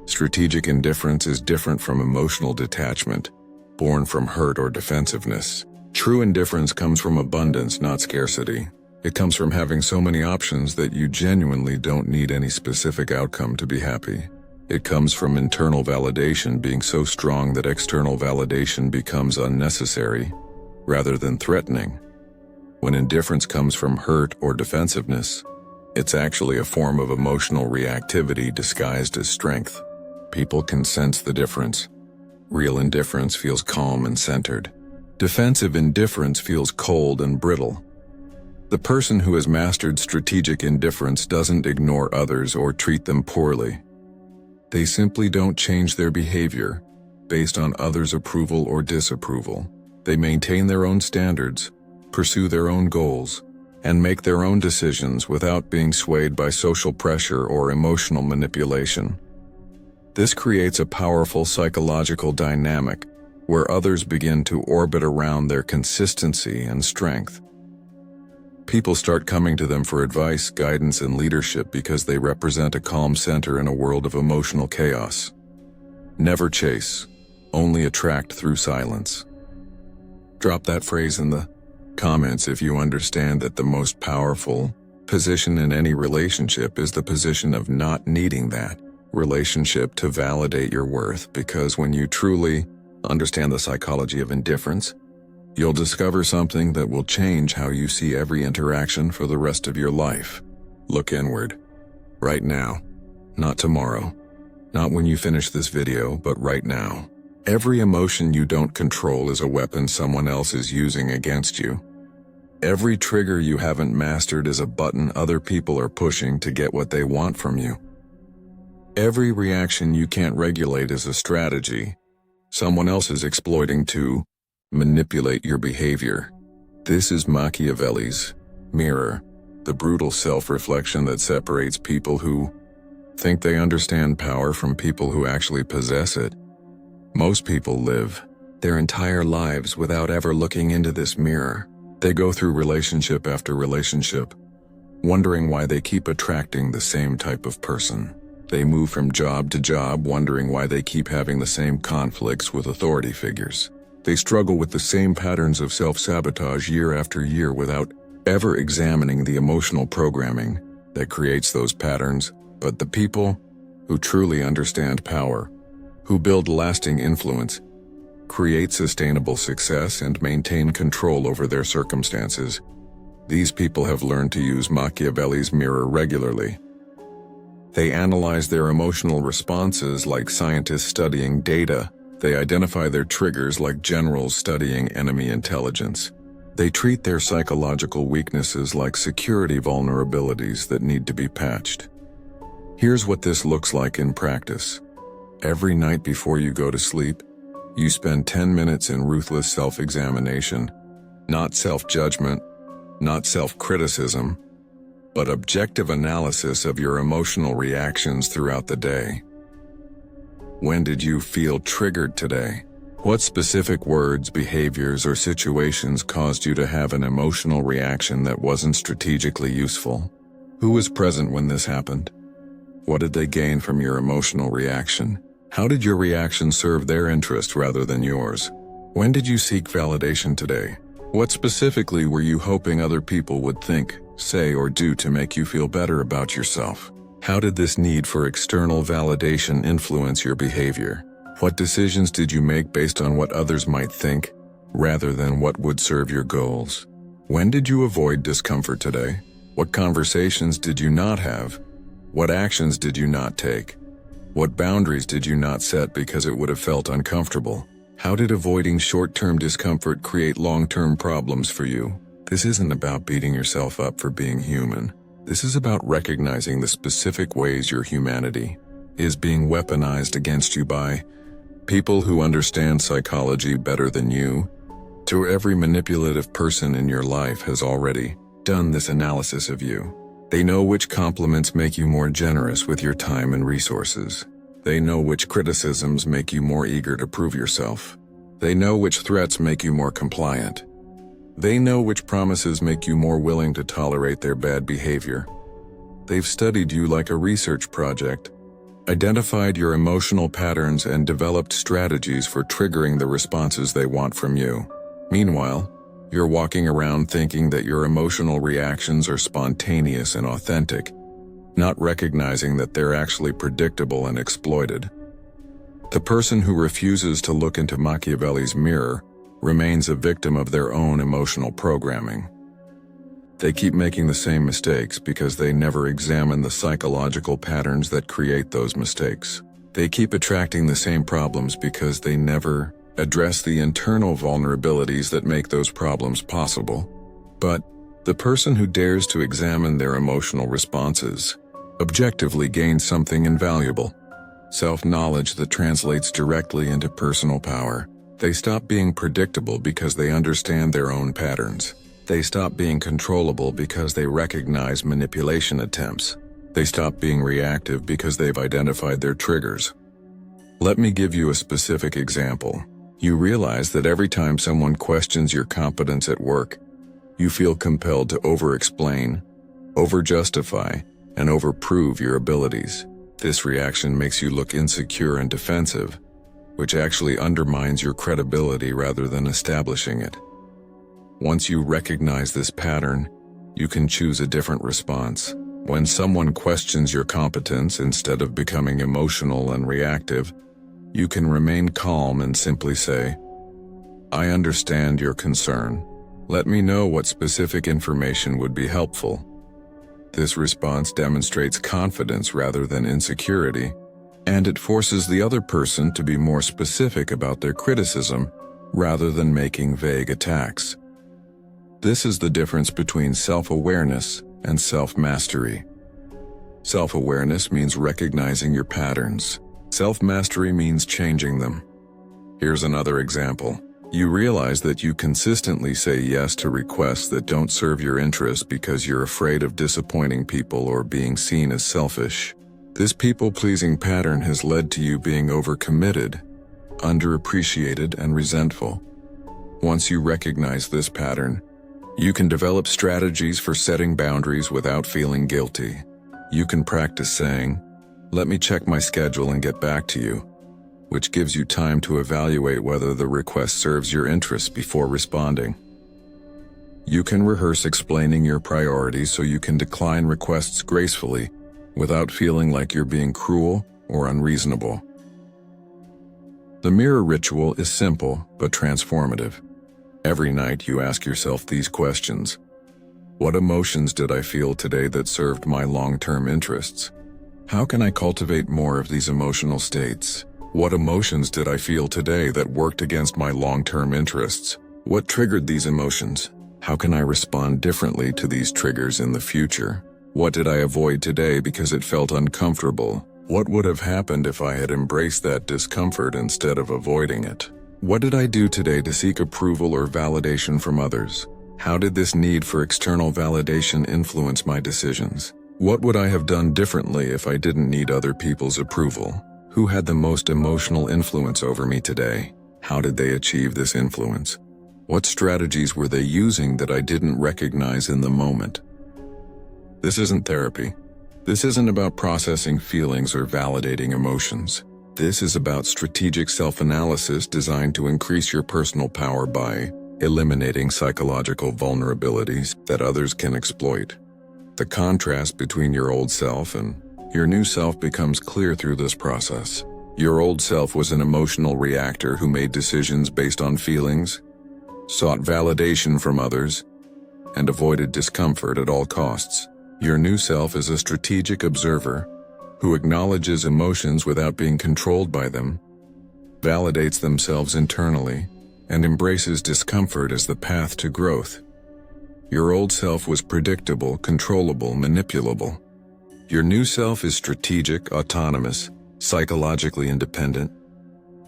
Strategic indifference is different from emotional detachment, born from hurt or defensiveness. True indifference comes from abundance, not scarcity. It comes from having so many options that you genuinely don't need any specific outcome to be happy. It comes from internal validation being so strong that external validation becomes unnecessary, rather than threatening. When indifference comes from hurt or defensiveness, it's actually a form of emotional reactivity disguised as strength. People can sense the difference. Real indifference feels calm and centered. Defensive indifference feels cold and brittle. The person who has mastered strategic indifference doesn't ignore others or treat them poorly. They simply don't change their behavior based on others' approval or disapproval. They maintain their own standards, pursue their own goals, and make their own decisions without being swayed by social pressure or emotional manipulation. This creates a powerful psychological dynamic where others begin to orbit around their consistency and strength. People start coming to them for advice, guidance, and leadership because they represent a calm center in a world of emotional chaos. Never chase, only attract through silence. Drop that phrase in the comments if you understand that the most powerful position in any relationship is the position of not needing that relationship to validate your worth, because when you truly understand the psychology of indifference, you'll discover something that will change how you see every interaction for the rest of your life. Look inward. Right now. Not tomorrow. Not when you finish this video, but right now. Every emotion you don't control is a weapon someone else is using against you. Every trigger you haven't mastered is a button other people are pushing to get what they want from you. Every reaction you can't regulate is a strategy someone else is exploiting to manipulate your behavior. This is Machiavelli's mirror, the brutal self-reflection that separates people who think they understand power from people who actually possess it. Most people live their entire lives without ever looking into this mirror. They go through relationship after relationship, wondering why they keep attracting the same type of person. They move from job to job, wondering why they keep having the same conflicts with authority figures. They struggle with the same patterns of self-sabotage year after year without ever examining the emotional programming that creates those patterns. But the people who truly understand power, who build lasting influence, create sustainable success, and maintain control over their circumstances, these people have learned to use Machiavelli's mirror regularly. They analyze their emotional responses like scientists studying data. They identify their triggers like generals studying enemy intelligence. They treat their psychological weaknesses like security vulnerabilities that need to be patched. Here's what this looks like in practice. Every night before you go to sleep, you spend 10 minutes in ruthless self-examination, not self-judgment, not self-criticism, but objective analysis of your emotional reactions throughout the day. When did you feel triggered today? What specific words, behaviors, or situations caused you to have an emotional reaction that wasn't strategically useful? Who was present when this happened? What did they gain from your emotional reaction? How did your reaction serve their interest rather than yours? When did you seek validation today? What specifically were you hoping other people would think, say, or do to make you feel better about yourself? How did this need for external validation influence your behavior? What decisions did you make based on what others might think, rather than what would serve your goals? When did you avoid discomfort today? What conversations did you not have? What actions did you not take? What boundaries did you not set because it would have felt uncomfortable? How did avoiding short-term discomfort create long-term problems for you? This isn't about beating yourself up for being human. This is about recognizing the specific ways your humanity is being weaponized against you by people who understand psychology better than you. To every manipulative person in your life has already done this analysis of you. They know which compliments make you more generous with your time and resources. They know which criticisms make you more eager to prove yourself. They know which threats make you more compliant. They know which promises make you more willing to tolerate their bad behavior. They've studied you like a research project, identified your emotional patterns, and developed strategies for triggering the responses they want from you. Meanwhile, you're walking around thinking that your emotional reactions are spontaneous and authentic, not recognizing that they're actually predictable and exploited. The person who refuses to look into Machiavelli's mirror remains a victim of their own emotional programming. They keep making the same mistakes because they never examine the psychological patterns that create those mistakes. They keep attracting the same problems because they never address the internal vulnerabilities that make those problems possible. But the person who dares to examine their emotional responses objectively gains something invaluable: self-knowledge that translates directly into personal power. They stop being predictable because they understand their own patterns. They stop being controllable because they recognize manipulation attempts. They stop being reactive because they've identified their triggers. Let me give you a specific example. You realize that every time someone questions your competence at work, you feel compelled to over-explain, over-justify, and over-prove your abilities. This reaction makes you look insecure and defensive, which actually undermines your credibility rather than establishing it. Once you recognize this pattern, you can choose a different response. When someone questions your competence, instead of becoming emotional and reactive, you can remain calm and simply say, "I understand your concern. Let me know what specific information would be helpful." This response demonstrates confidence rather than insecurity, and it forces the other person to be more specific about their criticism rather than making vague attacks. This is the difference between self-awareness and self-mastery. Self-awareness means recognizing your patterns. Self-mastery means changing them. Here's another example. You realize that you consistently say yes to requests that don't serve your interests because you're afraid of disappointing people or being seen as selfish. This people-pleasing pattern has led to you being overcommitted, underappreciated, and resentful. Once you recognize this pattern, you can develop strategies for setting boundaries without feeling guilty. You can practice saying, "Let me check my schedule and get back to you," which gives you time to evaluate whether the request serves your interests before responding. You can rehearse explaining your priorities so you can decline requests gracefully without feeling like you're being cruel or unreasonable. The mirror ritual is simple but transformative. Every night you ask yourself these questions. What emotions did I feel today that served my long-term interests? How can I cultivate more of these emotional states? What emotions did I feel today that worked against my long-term interests? What triggered these emotions? How can I respond differently to these triggers in the future? What did I avoid today because it felt uncomfortable? What would have happened if I had embraced that discomfort instead of avoiding it? What did I do today to seek approval or validation from others? How did this need for external validation influence my decisions? What would I have done differently if I didn't need other people's approval? Who had the most emotional influence over me today? How did they achieve this influence? What strategies were they using that I didn't recognize in the moment? This isn't therapy. This isn't about processing feelings or validating emotions. This is about strategic self-analysis designed to increase your personal power by eliminating psychological vulnerabilities that others can exploit. The contrast between your old self and your new self becomes clear through this process. Your old self was an emotional reactor who made decisions based on feelings, sought validation from others, and avoided discomfort at all costs. Your new self is a strategic observer who acknowledges emotions without being controlled by them, validates themselves internally, and embraces discomfort as the path to growth. Your old self was predictable, controllable, manipulable. Your new self is strategic, autonomous, psychologically independent.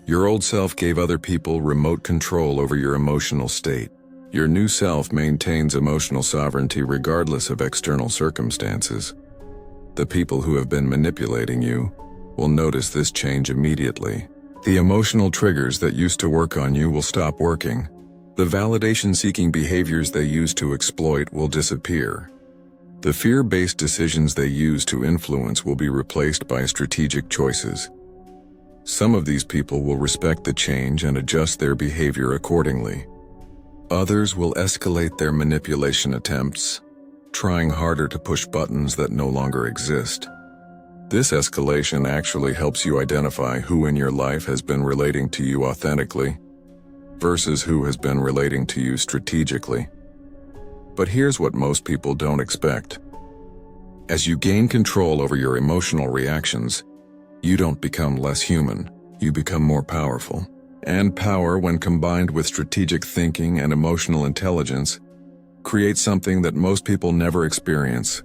Your old self gave other people remote control over your emotional state. Your new self maintains emotional sovereignty regardless of external circumstances. The people who have been manipulating you will notice this change immediately. The emotional triggers that used to work on you will stop working. The validation-seeking behaviors they use to exploit will disappear. The fear-based decisions they use to influence will be replaced by strategic choices. Some of these people will respect the change and adjust their behavior accordingly. Others will escalate their manipulation attempts, trying harder to push buttons that no longer exist. This escalation actually helps you identify who in your life has been relating to you authentically versus who has been relating to you strategically. But here's what most people don't expect. As you gain control over your emotional reactions, you don't become less human, you become more powerful. And power, when combined with strategic thinking and emotional intelligence, creates something that most people never experience.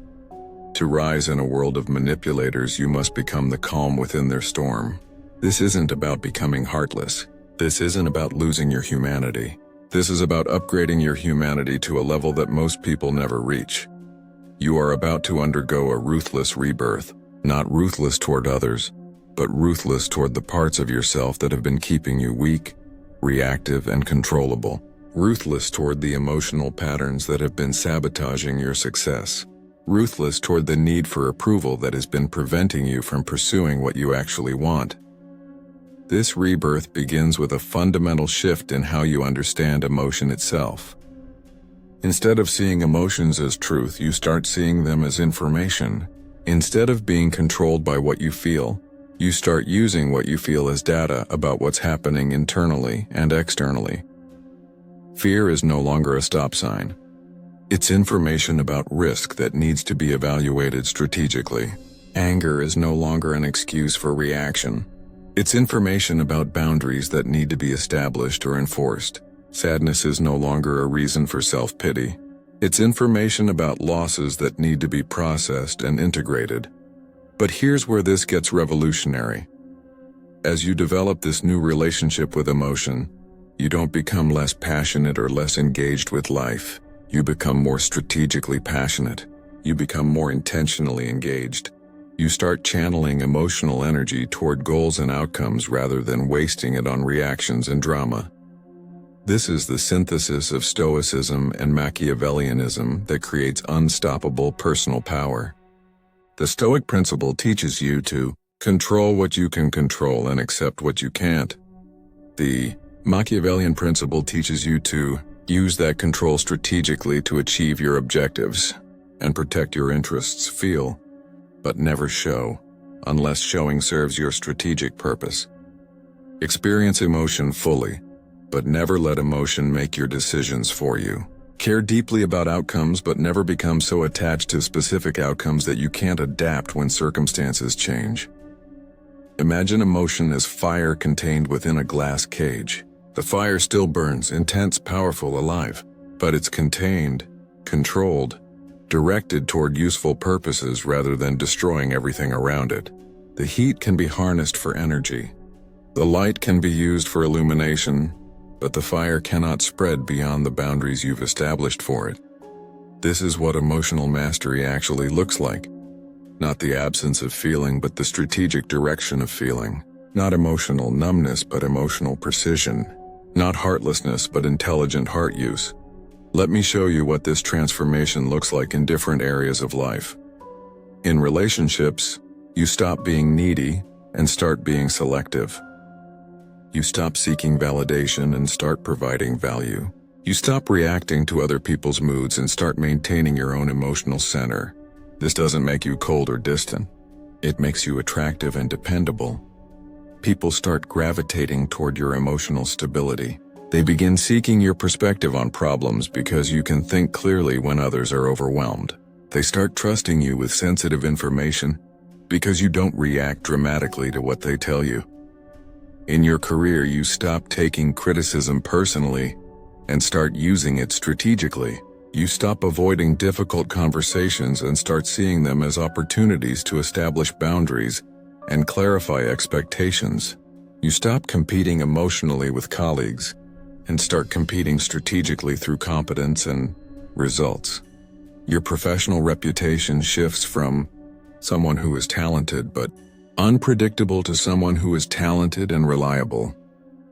To rise in a world of manipulators, you must become the calm within their storm. This isn't about becoming heartless. This isn't about losing your humanity. This is about upgrading your humanity to a level that most people never reach. You are about to undergo a ruthless rebirth, not ruthless toward others, but ruthless toward the parts of yourself that have been keeping you weak, reactive, and controllable. Ruthless toward the emotional patterns that have been sabotaging your success. Ruthless toward the need for approval that has been preventing you from pursuing what you actually want. This rebirth begins with a fundamental shift in how you understand emotion itself. Instead of seeing emotions as truth, you start seeing them as information. Instead of being controlled by what you feel, you start using what you feel as data about what's happening internally and externally. Fear is no longer a stop sign. It's information about risk that needs to be evaluated strategically. Anger is no longer an excuse for reaction. It's information about boundaries that need to be established or enforced. Sadness is no longer a reason for self-pity. It's information about losses that need to be processed and integrated. But here's where this gets revolutionary. As you develop this new relationship with emotion, you don't become less passionate or less engaged with life. You become more strategically passionate. You become more intentionally engaged. You start channeling emotional energy toward goals and outcomes rather than wasting it on reactions and drama. This is the synthesis of Stoicism and Machiavellianism that creates unstoppable personal power. The Stoic principle teaches you to control what you can control and accept what you can't. The Machiavellian principle teaches you to use that control strategically to achieve your objectives and protect your interests. Feel, but never show, unless showing serves your strategic purpose. Experience emotion fully, but never let emotion make your decisions for you. Care deeply about outcomes, but never become so attached to specific outcomes that you can't adapt when circumstances change. Imagine emotion as fire contained within a glass cage. The fire still burns, intense, powerful, alive, but it's contained, controlled, directed toward useful purposes rather than destroying everything around it. The heat can be harnessed for energy. The light can be used for illumination, but the fire cannot spread beyond the boundaries you've established for it. This is what emotional mastery actually looks like. Not the absence of feeling, but the strategic direction of feeling. Not emotional numbness, but emotional precision. Not heartlessness, but intelligent heart use. Let me show you what this transformation looks like in different areas of life. In relationships, you stop being needy and start being selective. You stop seeking validation and start providing value. You stop reacting to other people's moods and start maintaining your own emotional center. This doesn't make you cold or distant. It makes you attractive and dependable. People start gravitating toward your emotional stability. They begin seeking your perspective on problems because you can think clearly when others are overwhelmed. They start trusting you with sensitive information because you don't react dramatically to what they tell you. In your career, you stop taking criticism personally and start using it strategically. You stop avoiding difficult conversations and start seeing them as opportunities to establish boundaries and clarify expectations. You stop competing emotionally with colleagues and start competing strategically through competence and results. Your professional reputation shifts from someone who is talented but unpredictable to someone who is talented and reliable.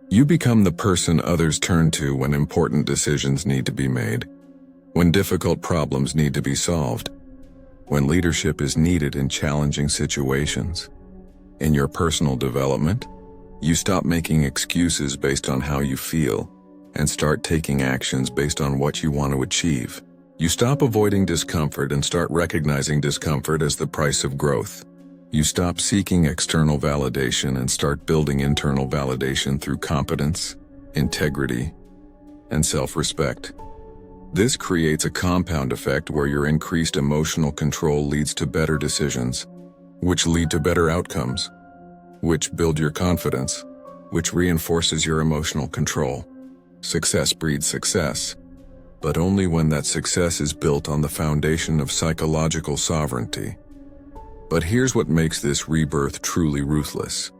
You become the person others turn to when important decisions need to be made, when difficult problems need to be solved, when leadership is needed in challenging situations. In your personal development, you stop making excuses based on how you feel and start taking actions based on what you want to achieve. You stop avoiding discomfort and start recognizing discomfort as the price of growth. You stop seeking external validation and start building internal validation through competence, integrity, and self-respect. This creates a compound effect where your increased emotional control leads to better decisions, which lead to better outcomes, which build your confidence, which reinforces your emotional control. Success breeds success, but only when that success is built on the foundation of psychological sovereignty. But here's what makes this rebirth truly ruthless.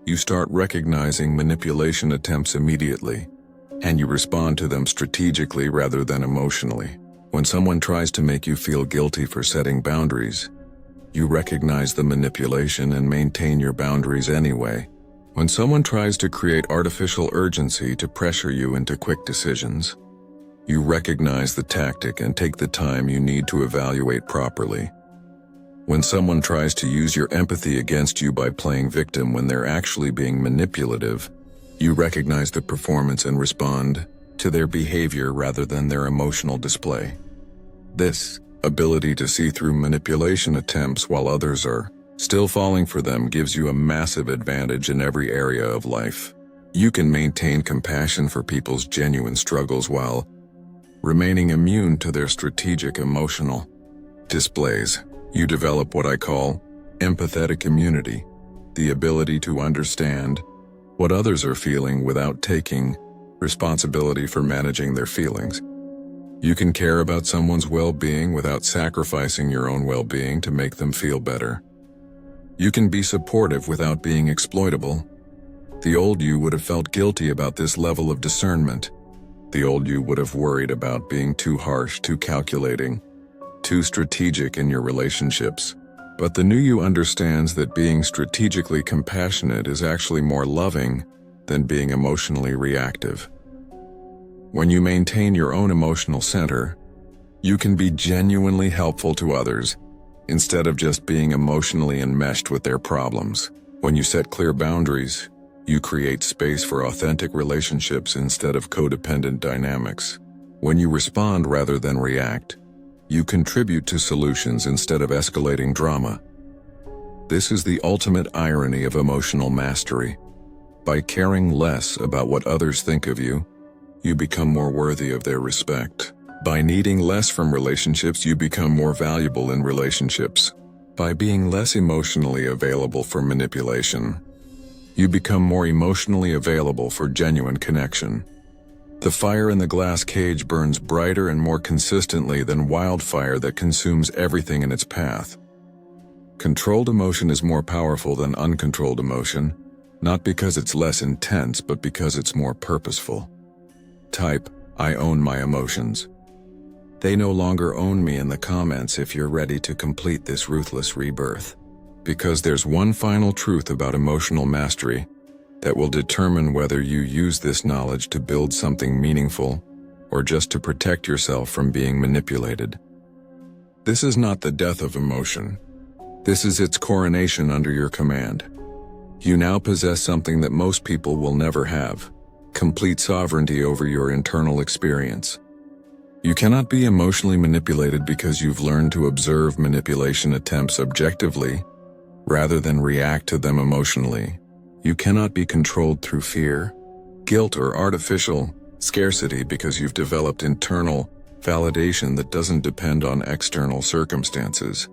You start recognizing manipulation attempts immediately, and you respond to them strategically rather than emotionally. When someone tries to make you feel guilty for setting boundaries, you recognize the manipulation and maintain your boundaries anyway. When someone tries to create artificial urgency to pressure you into quick decisions, you recognize the tactic and take the time you need to evaluate properly. When someone tries to use your empathy against you by playing victim when they're actually being manipulative, you recognize the performance and respond to their behavior rather than their emotional display. This ability to see through manipulation attempts while others are still falling for them gives you a massive advantage in every area of life. You can maintain compassion for people's genuine struggles while remaining immune to their strategic emotional displays. You develop what I call empathetic immunity, the ability to understand what others are feeling without taking responsibility for managing their feelings. You can care about someone's well-being without sacrificing your own well-being to make them feel better. You can be supportive without being exploitable. The old you would have felt guilty about this level of discernment. The old you would have worried about being too harsh, too calculating, too strategic in your relationships. But the new you understands that being strategically compassionate is actually more loving than being emotionally reactive. When you maintain your own emotional center, you can be genuinely helpful to others instead of just being emotionally enmeshed with their problems. When you set clear boundaries, you create space for authentic relationships instead of codependent dynamics. When you respond rather than react, you contribute to solutions instead of escalating drama. This is the ultimate irony of emotional mastery. By caring less about what others think of you, you become more worthy of their respect. By needing less from relationships, you become more valuable in relationships. By being less emotionally available for manipulation, you become more emotionally available for genuine connection. The fire in the glass cage burns brighter and more consistently than wildfire that consumes everything in its path. Controlled emotion is more powerful than uncontrolled emotion, not because it's less intense, but because it's more purposeful. Type, "I own my emotions." They no longer own me in the comments if you're ready to complete this ruthless rebirth. Because there's one final truth about emotional mastery that will determine whether you use this knowledge to build something meaningful or just to protect yourself from being manipulated. This is not the death of emotion. This is its coronation under your command. You now possess something that most people will never have: complete sovereignty over your internal experience. You cannot be emotionally manipulated because you've learned to observe manipulation attempts objectively rather than react to them emotionally. You cannot be controlled through fear, guilt, or artificial scarcity because you've developed internal validation that doesn't depend on external circumstances.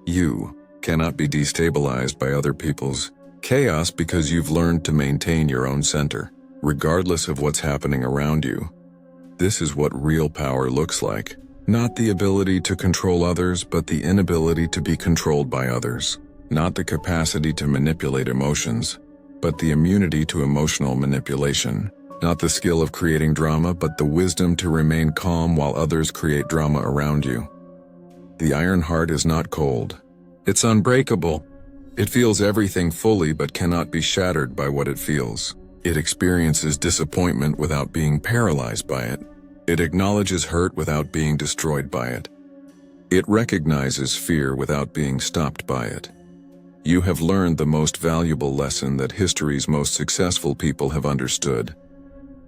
You cannot be destabilized by other people's chaos because you've learned to maintain your own center, regardless of what's happening around you. This is what real power looks like. Not the ability to control others, but the inability to be controlled by others. Not the capacity to manipulate emotions, but the immunity to emotional manipulation. Not the skill of creating drama, but the wisdom to remain calm while others create drama around you. The iron heart is not cold. It's unbreakable. It feels everything fully but cannot be shattered by what it feels. It experiences disappointment without being paralyzed by it. It acknowledges hurt without being destroyed by it. It recognizes fear without being stopped by it. You have learned the most valuable lesson that history's most successful people have understood.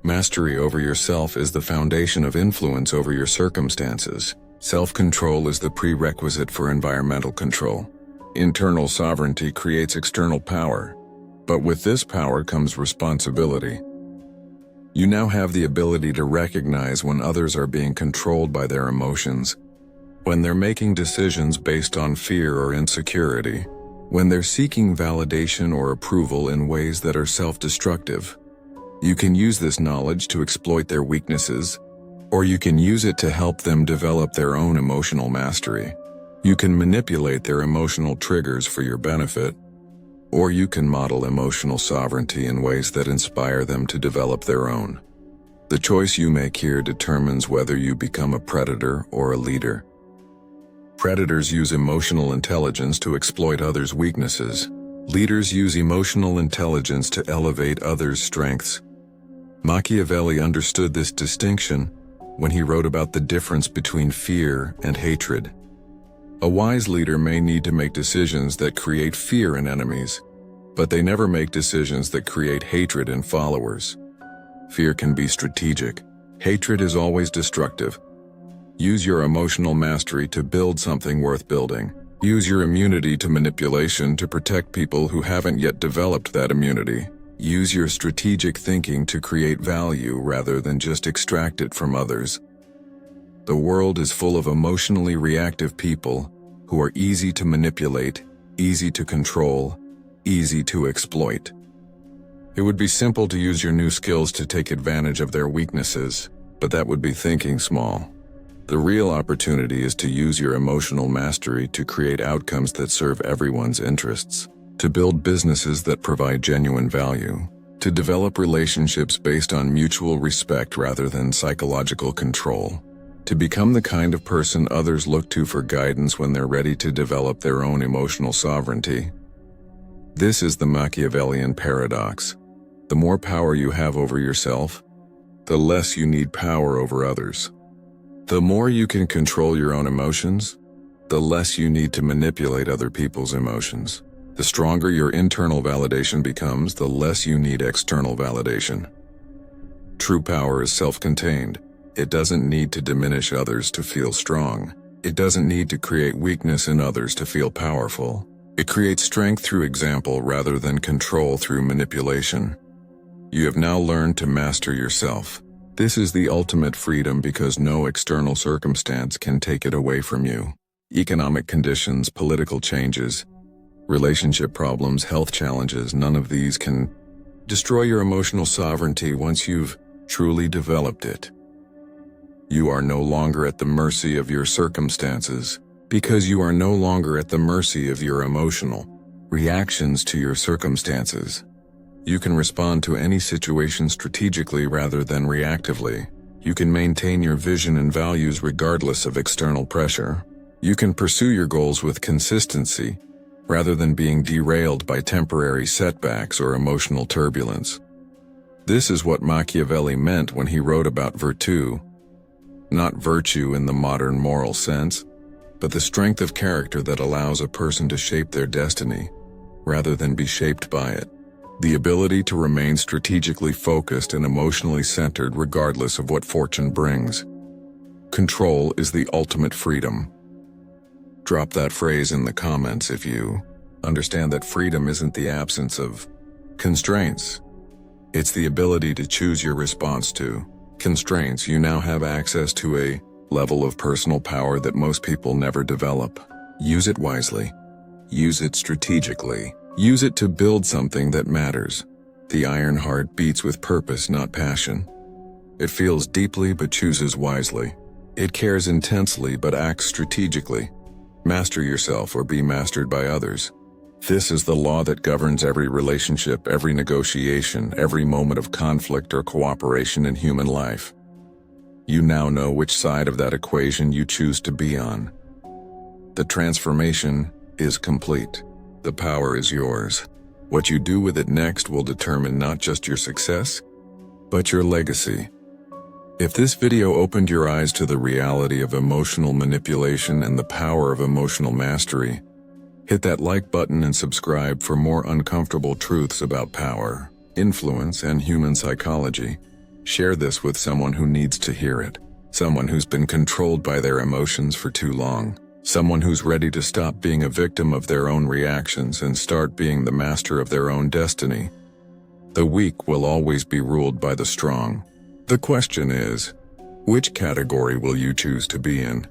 Mastery over yourself is the foundation of influence over your circumstances. Self-control is the prerequisite for environmental control. Internal sovereignty creates external power, but with this power comes responsibility. You now have the ability to recognize when others are being controlled by their emotions, when they're making decisions based on fear or insecurity, when they're seeking validation or approval in ways that are self-destructive. You can use this knowledge to exploit their weaknesses, or you can use it to help them develop their own emotional mastery. You can manipulate their emotional triggers for your benefit, or you can model emotional sovereignty in ways that inspire them to develop their own. The choice you make here determines whether you become a predator or a leader. Predators use emotional intelligence to exploit others' weaknesses. Leaders use emotional intelligence to elevate others' strengths. Machiavelli understood this distinction when he wrote about the difference between fear and hatred. A wise leader may need to make decisions that create fear in enemies, but they never make decisions that create hatred in followers. Fear can be strategic. Hatred is always destructive. Use your emotional mastery to build something worth building. Use your immunity to manipulation to protect people who haven't yet developed that immunity. Use your strategic thinking to create value rather than just extract it from others. The world is full of emotionally reactive people who are easy to manipulate, easy to control, easy to exploit. It would be simple to use your new skills to take advantage of their weaknesses, but that would be thinking small. The real opportunity is to use your emotional mastery to create outcomes that serve everyone's interests, to build businesses that provide genuine value, to develop relationships based on mutual respect rather than psychological control, to become the kind of person others look to for guidance when they're ready to develop their own emotional sovereignty. This is the Machiavellian paradox. The more power you have over yourself, the less you need power over others. The more you can control your own emotions, the less you need to manipulate other people's emotions. The stronger your internal validation becomes, the less you need external validation. True power is self-contained. It doesn't need to diminish others to feel strong. It doesn't need to create weakness in others to feel powerful. It creates strength through example rather than control through manipulation. You have now learned to master yourself. This is the ultimate freedom because no external circumstance can take it away from you. Economic conditions, political changes, relationship problems, health challenges, none of these can destroy your emotional sovereignty once you've truly developed it. You are no longer at the mercy of your circumstances because you are no longer at the mercy of your emotional reactions to your circumstances. You can respond to any situation strategically rather than reactively. You can maintain your vision and values regardless of external pressure. You can pursue your goals with consistency rather than being derailed by temporary setbacks or emotional turbulence. This is what Machiavelli meant when he wrote about virtue. Not virtue in the modern moral sense, but the strength of character that allows a person to shape their destiny rather than be shaped by it. The ability to remain strategically focused and emotionally centered regardless of what fortune brings. Control is the ultimate freedom. Drop that phrase in the comments if you understand that freedom isn't the absence of constraints. It's the ability to choose your response to constraints. You now have access to a level of personal power that most people never develop. Use it wisely. Use it strategically. Use it to build something that matters. The iron heart beats with purpose, not passion. It feels deeply but chooses wisely. It cares intensely but acts strategically. Master yourself or be mastered by others. This is the law that governs every relationship, every negotiation, every moment of conflict or cooperation in human life. You now know which side of that equation you choose to be on. The transformation is complete. The power is yours. What you do with it next will determine not just your success, but your legacy. If this video opened your eyes to the reality of emotional manipulation and the power of emotional mastery, hit that like button and subscribe for more uncomfortable truths about power, influence, and human psychology. Share this with someone who needs to hear it. Someone who's been controlled by their emotions for too long. Someone who's ready to stop being a victim of their own reactions and start being the master of their own destiny. The weak will always be ruled by the strong. The question is, which category will you choose to be in?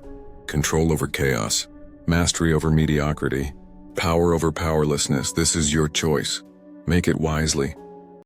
Control over chaos, mastery over mediocrity, power over powerlessness. This is your choice. Make it wisely.